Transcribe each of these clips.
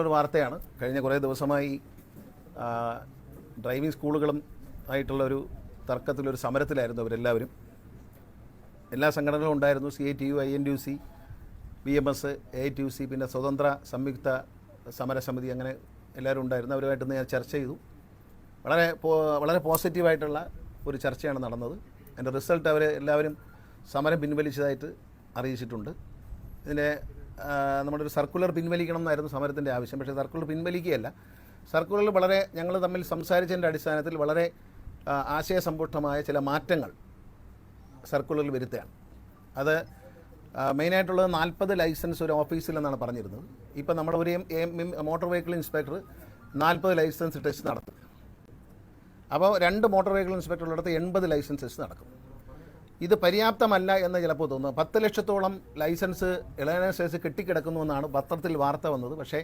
ഒരു വാർത്തയാണ്. കഴിഞ്ഞ കുറേ ദിവസമായി ഡ്രൈവിംഗ് സ്കൂളുകളും ആയിട്ടുള്ളൊരു തർക്കത്തിലൊരു സമരത്തിലായിരുന്നു അവരെല്ലാവരും. എല്ലാ സംഘടനകളും ഉണ്ടായിരുന്നു. CITU, INTUC, BMS, AITUC, പിന്നെ സ്വതന്ത്ര സംയുക്ത സമരസമിതി, അങ്ങനെ എല്ലാവരും ഉണ്ടായിരുന്നു. അവരുമായിട്ട് ഞാൻ ചർച്ച ചെയ്തു. വളരെ പോസിറ്റീവായിട്ടുള്ള ഒരു ചർച്ചയാണ് നടന്നത്. അതിൻ്റെ റിസൾട്ട് അവർ എല്ലാവരും സമരം പിൻവലിച്ചതായിട്ട് അറിയിച്ചിട്ടുണ്ട്. ഇതിൻ്റെ നമ്മുടെ ഒരു സർക്കുലർ പിൻവലിക്കണം എന്നായിരുന്നു സമരത്തിൻ്റെ ആവശ്യം. പക്ഷേ സർക്കുലർ പിൻവലിക്കുകയല്ല, സർക്കുലറിൽ ഞങ്ങൾ തമ്മിൽ സംസാരിച്ചതിൻ്റെ അടിസ്ഥാനത്തിൽ വളരെ ആശയസമ്പുഷ്ടമായ ചില മാറ്റങ്ങൾ സർക്കുലറിൽ വരുത്തുകയാണ്. അത് മെയിനായിട്ടുള്ളത് 40 ലൈസൻസ് ഒരു ഓഫീസിൽ എന്നാണ് പറഞ്ഞിരുന്നത്. ഇപ്പം നമ്മുടെ ഒരു motor vehicle inspector 40 licence test നടത്തും. അപ്പോൾ 2 മോട്ടോർ വെഹിക്കിൾ ഇൻസ്പെക്ടറുള്ളിടത്ത് 80 ലൈസൻസ് ടെസ്റ്റ് നടക്കും. ഇത് പര്യാപ്തമല്ല എന്ന് ചിലപ്പോൾ തോന്നുന്നു. 10 ലക്ഷത്തോളം ലൈസൻസ് ലേണേഴ്സ് കെട്ടിക്കിടക്കുന്നു എന്നാണ് പത്രത്തിൽ വാർത്ത വന്നത്. പക്ഷേ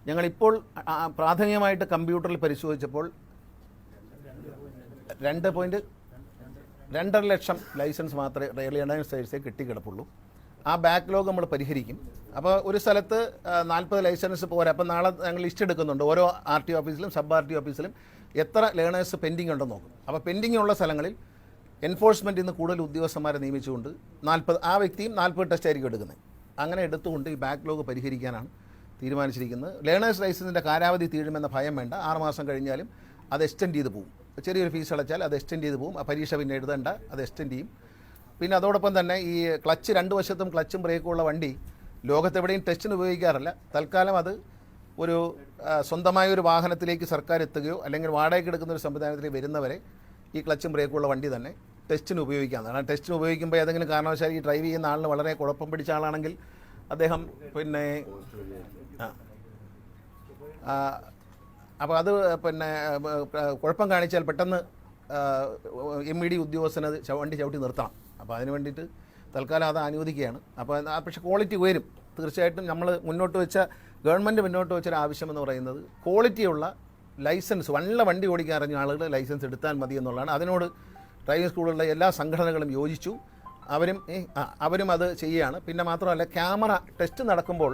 ഞങ്ങളിപ്പോൾ പ്രാഥമികമായിട്ട് കമ്പ്യൂട്ടറിൽ പരിശോധിച്ചപ്പോൾ 2.2 ലക്ഷം ലൈസൻസ് മാത്രമേ ലേണേഴ്സ് കെട്ടിക്കിടപ്പുള്ളൂ. ആ ബാക്ക്ലോഗ് നമ്മൾ പരിഹരിക്കും. അപ്പോൾ ഒരു സ്ഥലത്ത് 40 ലൈസൻസ് പോരാ. അപ്പോൾ നാളെ ഞങ്ങൾ ലിസ്റ്റ് എടുക്കുന്നുണ്ട്. ഓരോ RTO ഓഫീസിലും സബ് RTO ഓഫീസിലും എത്ര ലേണേഴ്സ് പെൻഡിങ് ഉണ്ടെന്ന് നോക്കും. അപ്പോൾ പെൻഡിങ് ഉള്ള സ്ഥലങ്ങളിൽ എൻഫോഴ്സ്മെൻറ്റിൽ നിന്ന് കൂടുതൽ ഉദ്യോഗസ്ഥന്മാരെ നിയമിച്ചുകൊണ്ട് 40 ആ വ്യക്തിയും 40 ടെസ്റ്റ് ആയിരിക്കും എടുക്കുന്നത്. അങ്ങനെ എടുത്തുകൊണ്ട് ഈ ബാക്ക്ലോഗ് പരിഹരിക്കാനാണ് തീരുമാനിച്ചിരിക്കുന്നത്. ലേണേഴ്സ് ലൈസൻസിൻ്റെ കാലാവധി തീരുമെന്ന ഭയം വേണ്ട. 6 മാസം കഴിഞ്ഞാലും അത് എക്സ്റ്റെൻഡ് ചെയ്ത് പോകും. ചെറിയൊരു ഫീസ് അടച്ചാൽ അത് എക്സ്റ്റെൻഡ് ചെയ്ത് പോകും. ആ പരീക്ഷ പിന്നെ എഴുതേണ്ട, അത് എക്സ്റ്റെൻഡ് ചെയ്യും. പിന്നെ അതോടൊപ്പം തന്നെ ഈ ക്ലച്ച് 2 വശത്തും ക്ലച്ചും ബ്രേക്കും ഉള്ള വണ്ടി ലോകത്തെവിടെയും ടെസ്റ്റിന് ഉപയോഗിക്കാറില്ല. തൽക്കാലം അത് ഒരു സ്വന്തമായ ഒരു വാഹനത്തിലേക്ക് സർക്കാർ എത്തുകയോ അല്ലെങ്കിൽ വാടകയ്ക്ക് എടുക്കുന്ന ഒരു സംവിധാനത്തിലേക്ക് വരുന്നവരെ ഈ ക്ലച്ചും ബ്രേക്കുള്ള വണ്ടി തന്നെ ടെസ്റ്റിന് ഉപയോഗിക്കാവുന്നതാണ്. ടെസ്റ്റിന് ഉപയോഗിക്കുമ്പോൾ ഏതെങ്കിലും കാരണവശാൽ ഈ ഡ്രൈവ് ചെയ്യുന്ന ആളിന് വളരെ കുഴപ്പം പിടിച്ച ആളാണെങ്കിൽ അദ്ദേഹം പിന്നെ അപ്പോൾ അത് പിന്നെ കുഴപ്പം കാണിച്ചാൽ പെട്ടെന്ന് MED ഉദ്യോഗസ്ഥനത് വണ്ടി ചവിട്ടി നിർത്തണം. അപ്പോൾ അതിന് വേണ്ടിയിട്ട് തൽക്കാലം അത് അനുവദിക്കുകയാണ്. അപ്പോൾ പക്ഷേ ക്വാളിറ്റി ഉയരും തീർച്ചയായിട്ടും. നമ്മൾ ഗവൺമെൻറ് മുന്നോട്ട് വെച്ചൊരു ആവശ്യമെന്ന് പറയുന്നത് ക്വാളിറ്റിയുള്ള ലൈസൻസ്, നല്ല വണ്ടി ഓടിക്കാൻ അറിഞ്ഞ ആളുകൾ ലൈസൻസ് എടുത്താൽ മതി എന്നുള്ളതാണ്. അതിനോട് ഡ്രൈവിംഗ് സ്കൂളുകളിലെ എല്ലാ സംഘടനകളും യോജിച്ചു. അവരും അത് ചെയ്യുകയാണ്. പിന്നെ മാത്രമല്ല, ക്യാമറ ടെസ്റ്റ് നടക്കുമ്പോൾ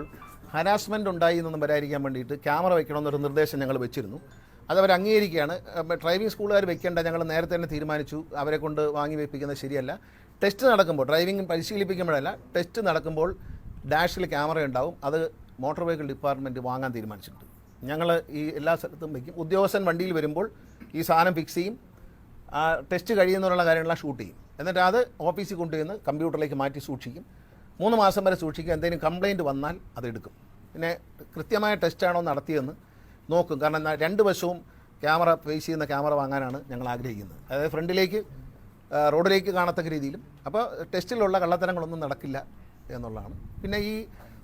ഹരാസ്മെൻ്റ് ഉണ്ടായി എന്നൊന്നും വരാതിരിക്കാൻ വേണ്ടിയിട്ട് ക്യാമറ വയ്ക്കണമെന്നൊരു നിർദ്ദേശം ഞങ്ങൾ വെച്ചിരുന്നു. അതവർ അംഗീകരിക്കുകയാണ്. ഡ്രൈവിംഗ് സ്കൂളുകാർ വെക്കേണ്ട, ഞങ്ങൾ നേരത്തെ തന്നെ തീരുമാനിച്ചു. അവരെ കൊണ്ട് വാങ്ങി വെപ്പിക്കുന്നത് ശരിയല്ല. ടെസ്റ്റ് നടക്കുമ്പോൾ, ഡ്രൈവിംഗ് പരിശീലിപ്പിക്കുമ്പോഴല്ല, ടെസ്റ്റ് നടക്കുമ്പോൾ ഡാഷിൽ ക്യാമറ ഉണ്ടാവും. അത് മോട്ടോർ വെഹിക്കിൾ ഡിപ്പാർട്ട്മെൻറ്റ് വാങ്ങാൻ തീരുമാനിച്ചിട്ടുണ്ട്. ഞങ്ങൾ ഈ എല്ലാ സ്ഥലത്തും വയ്ക്കും. ഉദ്യോഗസ്ഥൻ വണ്ടിയിൽ വരുമ്പോൾ ഈ സാധനം ഫിക്സ് ചെയ്യും. ടെസ്റ്റ് കഴിയുന്നുള്ള കാര്യങ്ങളെല്ലാം ഷൂട്ട് ചെയ്യും. എന്നിട്ട് അത് ഓഫീസിൽ കൊണ്ടുവന്ന് കമ്പ്യൂട്ടറിലേക്ക് മാറ്റി സൂക്ഷിക്കും. 3 മാസം വരെ സൂക്ഷിക്കും. എന്തെങ്കിലും കംപ്ലയിൻറ്റ് വന്നാൽ അതെടുക്കും. പിന്നെ കൃത്യമായ ടെസ്റ്റാണോ നടത്തിയെന്ന് നോക്കും. കാരണം 2 വശവും ക്യാമറ ഫേസ് ചെയ്യുന്ന ക്യാമറ വാങ്ങാനാണ് ഞങ്ങൾ ആഗ്രഹിക്കുന്നത്. അതായത് ഫ്രണ്ടിലേക്ക് റോഡിലേക്ക് കാണത്തക്ക രീതിയിലും. അപ്പോൾ ടെസ്റ്റിലുള്ള കള്ളത്തരങ്ങളൊന്നും നടക്കില്ല എന്നുള്ളതാണ്. പിന്നെ ഈ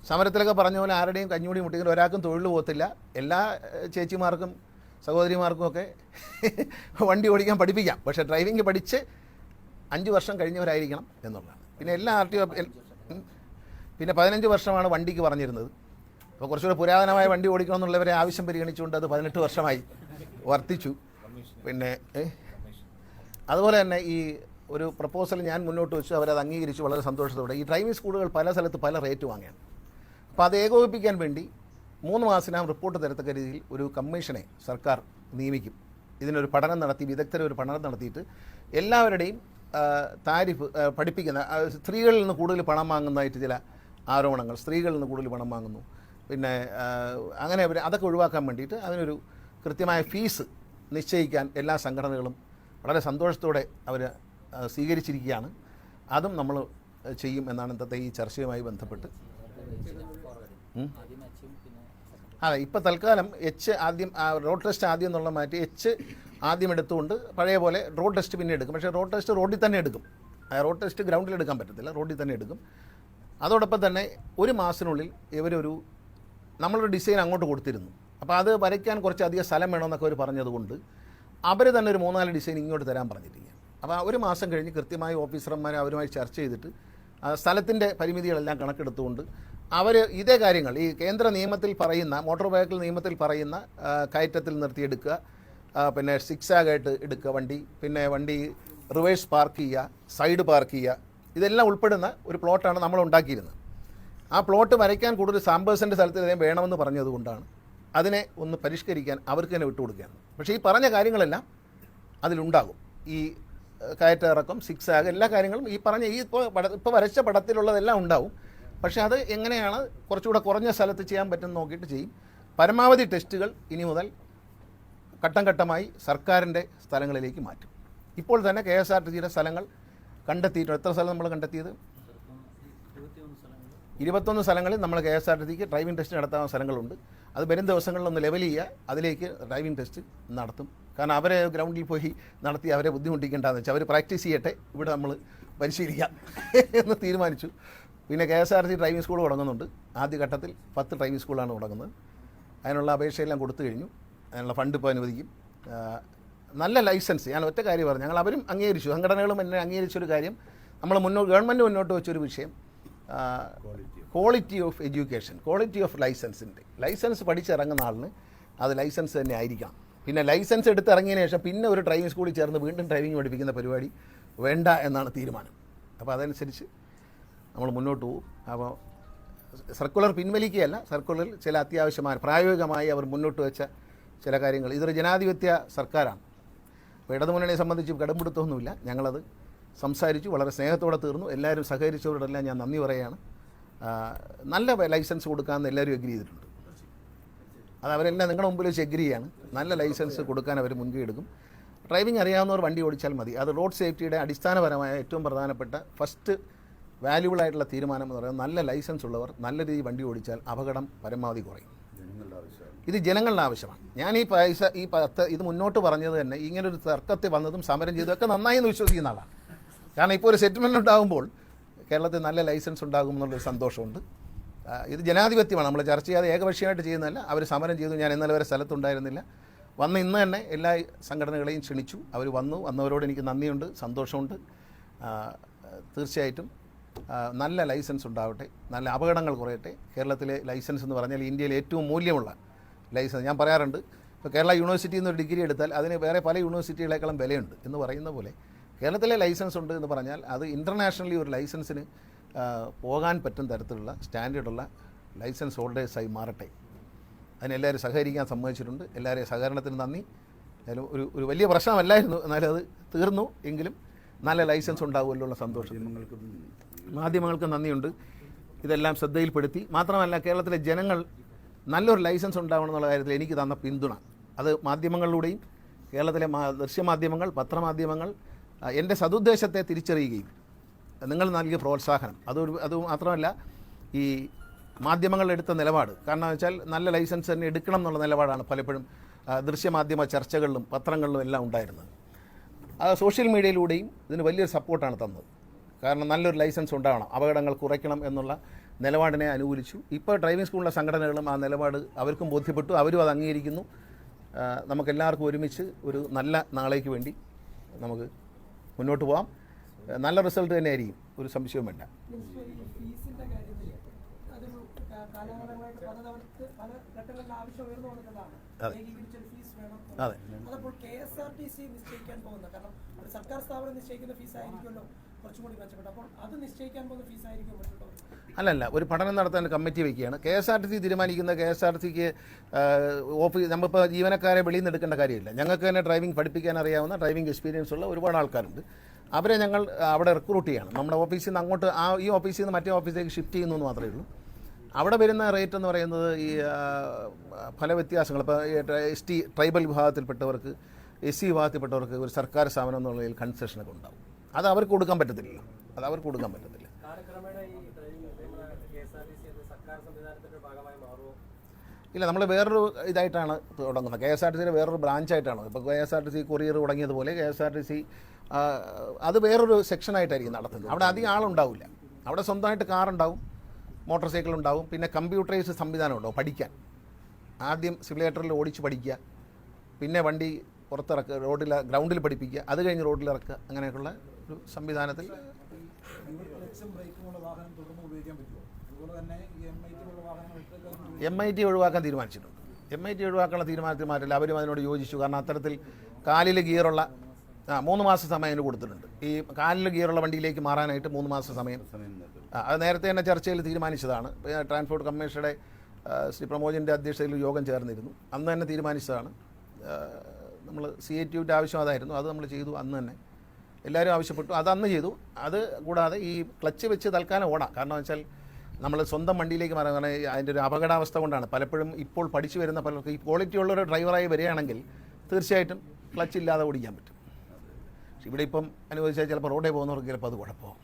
സമരത്തിലൊക്കെ പറഞ്ഞ പോലെ ആരുടെയും കഞ്ഞൂടി മുട്ടിയെങ്കിലും ഒരാൾക്കും തൊഴിൽ പോകത്തില്ല. എല്ലാ ചേച്ചിമാർക്കും സഹോദരിമാർക്കും ഒക്കെ വണ്ടി ഓടിക്കാൻ പഠിപ്പിക്കാം. പക്ഷേ ഡ്രൈവിംഗ് പഠിച്ച് 5 വർഷം കഴിഞ്ഞവരായിരിക്കണം എന്നുള്ളതാണ്. പിന്നെ എല്ലാ RTO പിന്നെ 15 വർഷമാണ് വണ്ടിക്ക് പറഞ്ഞിരുന്നത്. അപ്പോൾ കുറച്ചുകൂടെ പുരാതനമായ വണ്ടി ഓടിക്കണമെന്നുള്ളവരെ ആവശ്യം പരിഗണിച്ചുകൊണ്ട് അത് 18 വർഷമായി വർദ്ധിച്ചു. പിന്നെ അതുപോലെ തന്നെ ഈ ഒരു പ്രപ്പോസൽ ഞാൻ മുന്നോട്ട് വെച്ചു. അവരത് അംഗീകരിച്ചു വളരെ സന്തോഷത്തോടെ. ഈ ഡ്രൈവിംഗ് സ്കൂളുകൾ പല സ്ഥലത്ത് പല റേറ്റ് വാങ്ങുകയാണ്. അപ്പോൾ അത് ഏകോപിപ്പിക്കാൻ വേണ്ടി 3 മാസത്തിനകം റിപ്പോർട്ട് തരത്തക്ക രീതിയിൽ ഒരു കമ്മീഷനെ സർക്കാർ നിയമിക്കും. ഇതിനൊരു പഠനം നടത്തി, വിദഗ്ധരെ ഒരു പഠനം നടത്തിയിട്ട് എല്ലാവരുടെയും താരിഫ് പഠിപ്പിക്കുന്ന, സ്ത്രീകളിൽ നിന്ന് കൂടുതൽ പണം വാങ്ങുന്നതായിട്ട് ചില ആരോപണങ്ങൾ, സ്ത്രീകളിൽ നിന്ന് കൂടുതൽ പണം വാങ്ങുന്നു. പിന്നെ അങ്ങനെ അതൊക്കെ ഒഴിവാക്കാൻ വേണ്ടിയിട്ട് അതിനൊരു കൃത്യമായ ഫീസ് നിശ്ചയിക്കാൻ എല്ലാ സംഘടനകളും വളരെ സന്തോഷത്തോടെ അവർ സ്വീകരിച്ചിരിക്കുകയാണ്. അതും നമ്മൾ ചെയ്യും എന്നാണ് ഇന്നത്തെ ഈ ചർച്ചയുമായി ബന്ധപ്പെട്ട്. അതെ, ഇപ്പോൾ തൽക്കാലം റോഡ് ടെസ്റ്റ് ആദ്യം എന്നുള്ള മാറ്റി ആദ്യം എടുത്തുകൊണ്ട് പഴയ പോലെ റോഡ് ടെസ്റ്റ് പിന്നെ എടുക്കും. പക്ഷേ റോഡ് ടെസ്റ്റ് റോഡിൽ തന്നെ എടുക്കും. റോഡ് ടെസ്റ്റ് ഗ്രൗണ്ടിൽ എടുക്കാൻ പറ്റത്തില്ല, റോഡിൽ തന്നെ എടുക്കും. അതോടൊപ്പം തന്നെ 1 മാസത്തിനുള്ളിൽ നമ്മളൊരു ഡിസൈൻ അങ്ങോട്ട് കൊടുത്തിരുന്നു. അപ്പോൾ അത് വരയ്ക്കാൻ കുറച്ചധികം സ്ഥലം വേണമെന്നൊക്കെ അവർ പറഞ്ഞതുകൊണ്ട് അവർ തന്നെ ഒരു 3-4 ഡിസൈൻ ഇങ്ങോട്ട് തരാൻ പറഞ്ഞിരിക്കുകയാണ്. അപ്പോൾ 1 മാസം കഴിഞ്ഞ് കൃത്യമായി ഓഫീസർമാരെ അവരുമായി ചർച്ച ചെയ്തിട്ട് സ്ഥലത്തിൻ്റെ പരിമിതികളെല്ലാം കണക്കെടുത്തുകൊണ്ട് അവർ ഇതേ കാര്യങ്ങൾ ഈ കേന്ദ്ര നിയമത്തിൽ പറയുന്ന, മോട്ടോർ വെഹിക്കിൾ നിയമത്തിൽ പറയുന്ന കയറ്റത്തിൽ നിർത്തിയെടുക്കുക, പിന്നെ സിക്സാഗായിട്ട് എടുക്കുക വണ്ടി, പിന്നെ വണ്ടി റിവേഴ്സ് പാർക്ക് ചെയ്യുക, സൈഡ് പാർക്ക് ചെയ്യുക, ഇതെല്ലാം ഉൾപ്പെടുന്ന ഒരു പ്ലോട്ടാണ് നമ്മൾ ഉണ്ടാക്കിയിരുന്നത്. ആ പ്ലോട്ട് വരയ്ക്കാൻ കൂടുതൽ സാമ്പേഴ്സിൻ്റെ സ്ഥലത്ത് വേണമെന്ന് പറഞ്ഞതുകൊണ്ടാണ് അതിനെ ഒന്ന് പരിഷ്കരിക്കാൻ അവർക്ക് തന്നെ വിട്ടുകൊടുക്കുകയാണ്. പക്ഷേ ഈ പറഞ്ഞ കാര്യങ്ങളെല്ലാം അതിലുണ്ടാകും. ഈ കയറ്റ ഇറക്കം, സിക്സ് ആഗ്, എല്ലാ കാര്യങ്ങളും ഈ പറഞ്ഞ ഇപ്പോൾ വരച്ച പടത്തിലുള്ളതെല്ലാം ഉണ്ടാവും. പക്ഷേ അത് എങ്ങനെയാണ് കുറച്ചുകൂടെ കുറഞ്ഞ സ്ഥലത്ത് ചെയ്യാൻ പറ്റുമെന്ന് നോക്കിയിട്ട് ചെയ്യും. പരമാവധി ടെസ്റ്റുകൾ ഇനി മുതൽ ഘട്ടം ഘട്ടമായി സർക്കാരിൻ്റെ സ്ഥലങ്ങളിലേക്ക് മാറ്റും. ഇപ്പോൾ തന്നെ KSRTCയുടെ സ്ഥലങ്ങൾ കണ്ടെത്തിയിട്ടുണ്ട്. എത്ര സ്ഥലം നമ്മൾ കണ്ടെത്തിയത്? 21 സ്ഥലങ്ങളിൽ നമ്മൾ KSRTCക്ക് ഡ്രൈവിംഗ് ടെസ്റ്റ് നടത്താവുന്ന സ്ഥലങ്ങളുണ്ട്. അത് വരും ദിവസങ്ങളിലൊന്ന് ലെവൽ ചെയ്യുക, അതിലേക്ക് ഡ്രൈവിംഗ് ടെസ്റ്റ് നടത്തും. കാരണം അവരെ ഗ്രൗണ്ടിൽ പോയി നടത്തി അവരെ ബുദ്ധിമുട്ടിക്കേണ്ടതെന്ന് വെച്ചാൽ അവർ പ്രാക്ടീസ് ചെയ്യട്ടെ, ഇവിടെ നമ്മൾ പരിശീലിക്കാം എന്ന് തീരുമാനിച്ചു. പിന്നെ KSRTC ഡ്രൈവിംഗ് സ്കൂൾ തുടങ്ങുന്നുണ്ട്. ആദ്യഘട്ടത്തിൽ 10 ഡ്രൈവിംഗ് സ്കൂളാണ് തുടങ്ങുന്നത്. അതിനുള്ള അപേക്ഷയെല്ലാം കൊടുത്തു കഴിഞ്ഞു. അതിനുള്ള ഫണ്ട് ഇപ്പോൾ അനുവദിക്കും. നല്ല ലൈസൻസ്, ഞാൻ ഒറ്റ കാര്യം പറഞ്ഞു, ഞങ്ങൾ അവരും അംഗീകരിച്ചു, സംഘടനകളും എന്നെ അംഗീകരിച്ചൊരു കാര്യം, നമ്മൾ ഗവൺമെൻറ് മുന്നോട്ട് വെച്ചൊരു വിഷയം quality of education, quality of ലൈസൻസിൻ്റെ. ലൈസൻസ് പഠിച്ചിറങ്ങുന്ന ആളിന് അത് ലൈസൻസ് തന്നെ ആയിരിക്കണം. പിന്നെ ലൈസൻസ് എടുത്തിറങ്ങിയതിന് ശേഷം പിന്നെ ഒരു ഡ്രൈവിംഗ് സ്കൂളിൽ ചേർന്ന് വീണ്ടും ഡ്രൈവിംഗ് പഠിപ്പിക്കുന്ന പരിപാടി വേണ്ട എന്നാണ് തീരുമാനം. അപ്പോൾ അതനുസരിച്ച് നമ്മൾ മുന്നോട്ട് പോകും. അപ്പോൾ സർക്കുലർ പിൻവലിക്കുകയല്ല, സർക്കുലറിൽ ചില അത്യാവശ്യമായ പ്രായോഗികമായി അവർ മുന്നോട്ട് വെച്ച ചില കാര്യങ്ങൾ. ഇതൊരു ജനാധിപത്യ സർക്കാരാണ്. അപ്പോൾ ഇടതുമുന്നണിയെ സംബന്ധിച്ച് കടുംപിടുത്തമൊന്നുമില്ല. ഞങ്ങളത് സംസാരിച്ചു, വളരെ സ്നേഹത്തോടെ തീർന്നു. എല്ലാവരും സഹകരിച്ചവരോടെല്ലാം ഞാൻ നന്ദി പറയുകയാണ്. നല്ല ലൈസൻസ് കൊടുക്കാമെന്ന് എല്ലാവരും എഗ്രി ചെയ്തിട്ടുണ്ട്. അത് അവരെല്ലാം നിങ്ങളുടെ മുമ്പിൽ വെച്ച് എഗ്രി ചെയ്യാണ്. നല്ല ലൈസൻസ് കൊടുക്കാൻ അവർ മുൻകൈ എടുക്കും. ഡ്രൈവിംഗ് അറിയാവുന്നവർ വണ്ടി ഓടിച്ചാൽ മതി. അത് റോഡ് സേഫ്റ്റിയുടെ അടിസ്ഥാനപരമായ ഏറ്റവും പ്രധാനപ്പെട്ട ഫസ്റ്റ് വാല്യുബിളായിട്ടുള്ള തീരുമാനം എന്ന് പറയുന്നത് നല്ല ലൈസൻസ് ഉള്ളവർ നല്ല രീതിയിൽ വണ്ടി ഓടിച്ചാൽ അപകടം പരമാവധി കുറയും. ഇത് ജനങ്ങളുടെ ആവശ്യമാണ്. ഞാൻ ഇത് മുന്നോട്ട് പറഞ്ഞത് തന്നെ ഇങ്ങനൊരു തർക്കത്തിൽ വന്നതും സമരം ചെയ്തതൊക്കെ നന്നായി എന്ന് വിശ്വസിക്കുന്ന ആളാണ്. കാരണം ഇപ്പോൾ ഒരു സെറ്റിൽമെൻറ്റ് ഉണ്ടാകുമ്പോൾ കേരളത്തിൽ നല്ല ലൈസൻസ് ഉണ്ടാകും എന്നുള്ളൊരു സന്തോഷമുണ്ട്. ഇത് ജനാധിപത്യമാണ്. നമ്മൾ ചർച്ച ചെയ്യാതെ ഏകപക്ഷീയമായിട്ട് ചെയ്യുന്നതല്ല. അവർ സമരം ചെയ്തു. ഞാൻ ഇന്നലെ വരെ സ്ഥലത്തുണ്ടായിരുന്നില്ല. ഇന്ന് തന്നെ എല്ലാ സംഘടനകളെയും ക്ഷണിച്ചു. അവർ വന്നവരോട് എനിക്ക് നന്ദിയുണ്ട്, സന്തോഷമുണ്ട്. തീർച്ചയായിട്ടും നല്ല ലൈസൻസ് ഉണ്ടാവട്ടെ, നല്ല അപകടങ്ങൾ കുറയട്ടെ. കേരളത്തിലെ ലൈസൻസ് എന്ന് പറഞ്ഞാൽ ഇന്ത്യയിലെ ഏറ്റവും മൂല്യമുള്ള ലൈസൻസ്. ഞാൻ പറയാറുണ്ട്, ഇപ്പോൾ കേരള യൂണിവേഴ്സിറ്റിയിൽ നിന്ന് ഒരു ഡിഗ്രി എടുത്താൽ അതിന് വേറെ പല യൂണിവേഴ്സിറ്റികളെക്കാളും വിലയുണ്ട് എന്ന് പറയുന്ന പോലെ കേരളത്തിലെ ലൈസൻസ് ഉണ്ട് എന്ന് പറഞ്ഞാൽ അത് ഇൻ്റർനാഷണലി ഒരു ലൈസൻസിന് പോകാൻ പറ്റുന്ന തരത്തിലുള്ള സ്റ്റാൻഡേർഡുള്ള ലൈസൻസ് ഹോൾഡേഴ്സായി മാറട്ടെ. അതിനെല്ലാവരും സഹകരിക്കാൻ സമ്മതിച്ചിട്ടുണ്ട്. എല്ലാവരെയും സഹകരണത്തിന് നന്ദി. ഒരു വലിയ പ്രശ്നമല്ലായിരുന്നു, എന്നാലും അത് തീർന്നു. എങ്കിലും നല്ല ലൈസൻസ് ഉണ്ടാകുമല്ലോ ഉള്ള സന്തോഷം. മാധ്യമങ്ങൾക്ക് നന്ദിയുണ്ട്. ഇതെല്ലാം ശ്രദ്ധയിൽപ്പെടുത്തി. മാത്രമല്ല, കേരളത്തിലെ ജനങ്ങൾ നല്ലൊരു ലൈസൻസ് ഉണ്ടാവണം എന്നുള്ള കാര്യത്തിൽ എനിക്ക് തന്ന പിന്തുണ, അത് മാധ്യമങ്ങളിലൂടെയും കേരളത്തിലെ ദൃശ്യമാധ്യമങ്ങൾ, പത്രമാധ്യമങ്ങൾ എൻ്റെ സതുദ്ദേശത്തെ തിരിച്ചറിയുകയും നിങ്ങൾ നൽകിയ പ്രോത്സാഹനം, അത് മാത്രമല്ല ഈ മാധ്യമങ്ങളെടുത്ത നിലപാട്. കാരണം വെച്ചാൽ നല്ല ലൈസൻസ് തന്നെ എടുക്കണം എന്നുള്ള നിലപാടാണ് പലപ്പോഴും ദൃശ്യമാധ്യമ ചർച്ചകളിലും പത്രങ്ങളിലും എല്ലാം ഉണ്ടായിരുന്നത്. അത് സോഷ്യൽ മീഡിയയിലൂടെയും ഇതിന് വലിയൊരു സപ്പോർട്ടാണ് തന്നത്. കാരണം നല്ലൊരു ലൈസൻസ് ഉണ്ടാവണം, അപകടങ്ങൾ കുറയ്ക്കണം എന്നുള്ള നിലപാടിനെ അനുകൂലിച്ചു. ഇപ്പോൾ ഡ്രൈവിംഗ് സ്കൂളിലെ സംഘടനകളും ആ നിലപാട് അവർക്കും ബോധ്യപ്പെട്ടു, അവരും അത് അംഗീകരിക്കുന്നു. നമുക്കെല്ലാവർക്കും ഒരുമിച്ച് ഒരു നല്ല നാളേക്ക് വേണ്ടി നമുക്ക് മുന്നോട്ട് പോകാം. നല്ല റിസൾട്ട് തന്നെ ആയിരിക്കും, ഒരു സംശയവും വേണ്ട. അതെ, സർക്കാർ സ്ഥാപനം നിശ്ചയിക്കുന്ന ഫീസ് ആയിരിക്കുമല്ലോ കുറച്ചുകൂടി മെച്ചപ്പെട്ട. അപ്പോൾ അത് നിശ്ചയിക്കാൻ പോകുന്ന ഫീസ് ആയിരിക്കും മറ്റുള്ളവർ? അല്ലല്ല, ഒരു പഠനം നടത്താൻ കമ്മിറ്റി വയ്ക്കുകയാണ്. KSRTC തീരുമാനിക്കുന്ന KSRTCക്ക് ഓഫീസ്, നമ്മളിപ്പോൾ ജീവനക്കാരെ വെളിയിൽ നിന്ന് എടുക്കേണ്ട കാര്യമില്ല. ഞങ്ങൾക്ക് തന്നെ ഡ്രൈവിംഗ് പഠിപ്പിക്കാൻ അറിയാവുന്ന ഡ്രൈവിംഗ് എക്സ്പീരിയൻസ് ഉള്ള ഒരുപാട് ആൾക്കാരുണ്ട്. അവരെ ഞങ്ങൾ അവിടെ റിക്രൂട്ട് ചെയ്യണം. നമ്മുടെ ഓഫീസിൽ നിന്ന് അങ്ങോട്ട് ഈ ഓഫീസിൽ നിന്ന് മറ്റേ ഓഫീസിലേക്ക് ഷിഫ്റ്റ് ചെയ്യുന്നു എന്ന് മാത്രമേ ഉള്ളൂ. അവിടെ വരുന്ന റേറ്റ് എന്ന് പറയുന്നത് ഈ ഫലവ്യത്യാസങ്ങൾ, ഇപ്പോൾ ST ട്രൈബൽ വിഭാഗത്തിൽപ്പെട്ടവർക്ക്, SC വിഭാഗത്തിൽപ്പെട്ടവർക്ക് ഒരു സർക്കാർ സ്ഥാപനം എന്നുള്ളതിൽ കൺസെഷനൊക്കെ ഉണ്ടാവും. അത് അവർക്ക് കൊടുക്കാൻ പറ്റത്തില്ല. ഇല്ല, നമ്മൾ വേറൊരു ഇതായിട്ടാണ് തുടങ്ങുന്നത്. KSRTCയുടെ വേറൊരു ബ്രാഞ്ചായിട്ടാണ്. ഇപ്പോൾ KSRTC കൊറിയർ തുടങ്ങിയതുപോലെ KSRTC അത് വേറൊരു സെക്ഷനായിട്ടായിരിക്കും നടത്തുന്നത്. അവിടെ അധികം ആളുണ്ടാവില്ല. അവിടെ സ്വന്തമായിട്ട് കാറുണ്ടാവും, മോട്ടോർ സൈക്കിൾ ഉണ്ടാവും, പിന്നെ കമ്പ്യൂട്ടറൈസ്ഡ് സംവിധാനം ഉണ്ടാവും പഠിക്കാൻ. ആദ്യം സിമുലേറ്ററിൽ ഓടിച്ച് പഠിക്കുക, പിന്നെ വണ്ടി പുറത്തിറക്കുക, ഗ്രൗണ്ടിൽ പഠിപ്പിക്കുക, അത് കഴിഞ്ഞ് റോഡിലിറക്കുക, അങ്ങനെയൊക്കെയുള്ള ഒരു സംവിധാനത്തിൽ. MIT ഒഴിവാക്കാൻ തീരുമാനിച്ചിട്ടുണ്ട്. MIT ഒഴിവാക്കാനുള്ള തീരുമാനത്തിൽ മാറ്റില്ല. അവരും അതിനോട് യോജിച്ചു. കാരണം അത്തരത്തിൽ കാലിൽ ഗിയറുള്ള 3 മാസം സമയം അതിന് കൊടുത്തിട്ടുണ്ട്. ഈ കാലിൽ ഗിയറുള്ള വണ്ടിയിലേക്ക് മാറാനായിട്ട് 3 മാസം സമയം. അത് നേരത്തെ തന്നെ ചർച്ചയിൽ തീരുമാനിച്ചതാണ്. ട്രാൻസ്പോർട്ട് കമ്മീഷനുടെ ശ്രീ പ്രമോദിൻ്റെ അധ്യക്ഷതയിൽ യോഗം ചേർന്നിരുന്നു. അന്ന് തന്നെ തീരുമാനിച്ചതാണ്. നമ്മൾ CATUവിൻ്റെ ആവശ്യം അതായിരുന്നു. അത് നമ്മൾ ചെയ്തു. അന്ന് തന്നെ എല്ലാവരും ആവശ്യപ്പെട്ടു, അത് അന്ന് ചെയ്തു. അത് കൂടാതെ ഈ ക്ലച്ച് വെച്ച് തൽക്കാലം ഓടാം. കാരണം വെച്ചാൽ നമ്മൾ സ്വന്തം വണ്ടിയിലേക്ക് മാറാൻ അതിൻ്റെ ഒരു അപകടാവസ്ഥ കൊണ്ടാണ് പലപ്പോഴും ഇപ്പോൾ പഠിച്ചു വരുന്ന പലർക്കും ഈ ക്വാളിറ്റി ഉള്ളൊരു ഡ്രൈവറായി വരികയാണെങ്കിൽ തീർച്ചയായിട്ടും ക്ലച്ച് ഇല്ലാതെ ഓടിക്കാൻ പറ്റും. പക്ഷെ ഇവിടെ ഇപ്പം അനുവദിച്ചാൽ ചിലപ്പോൾ റോഡേ പോകുന്നവർക്ക് ചിലപ്പോൾ അത് കുഴപ്പമാവും.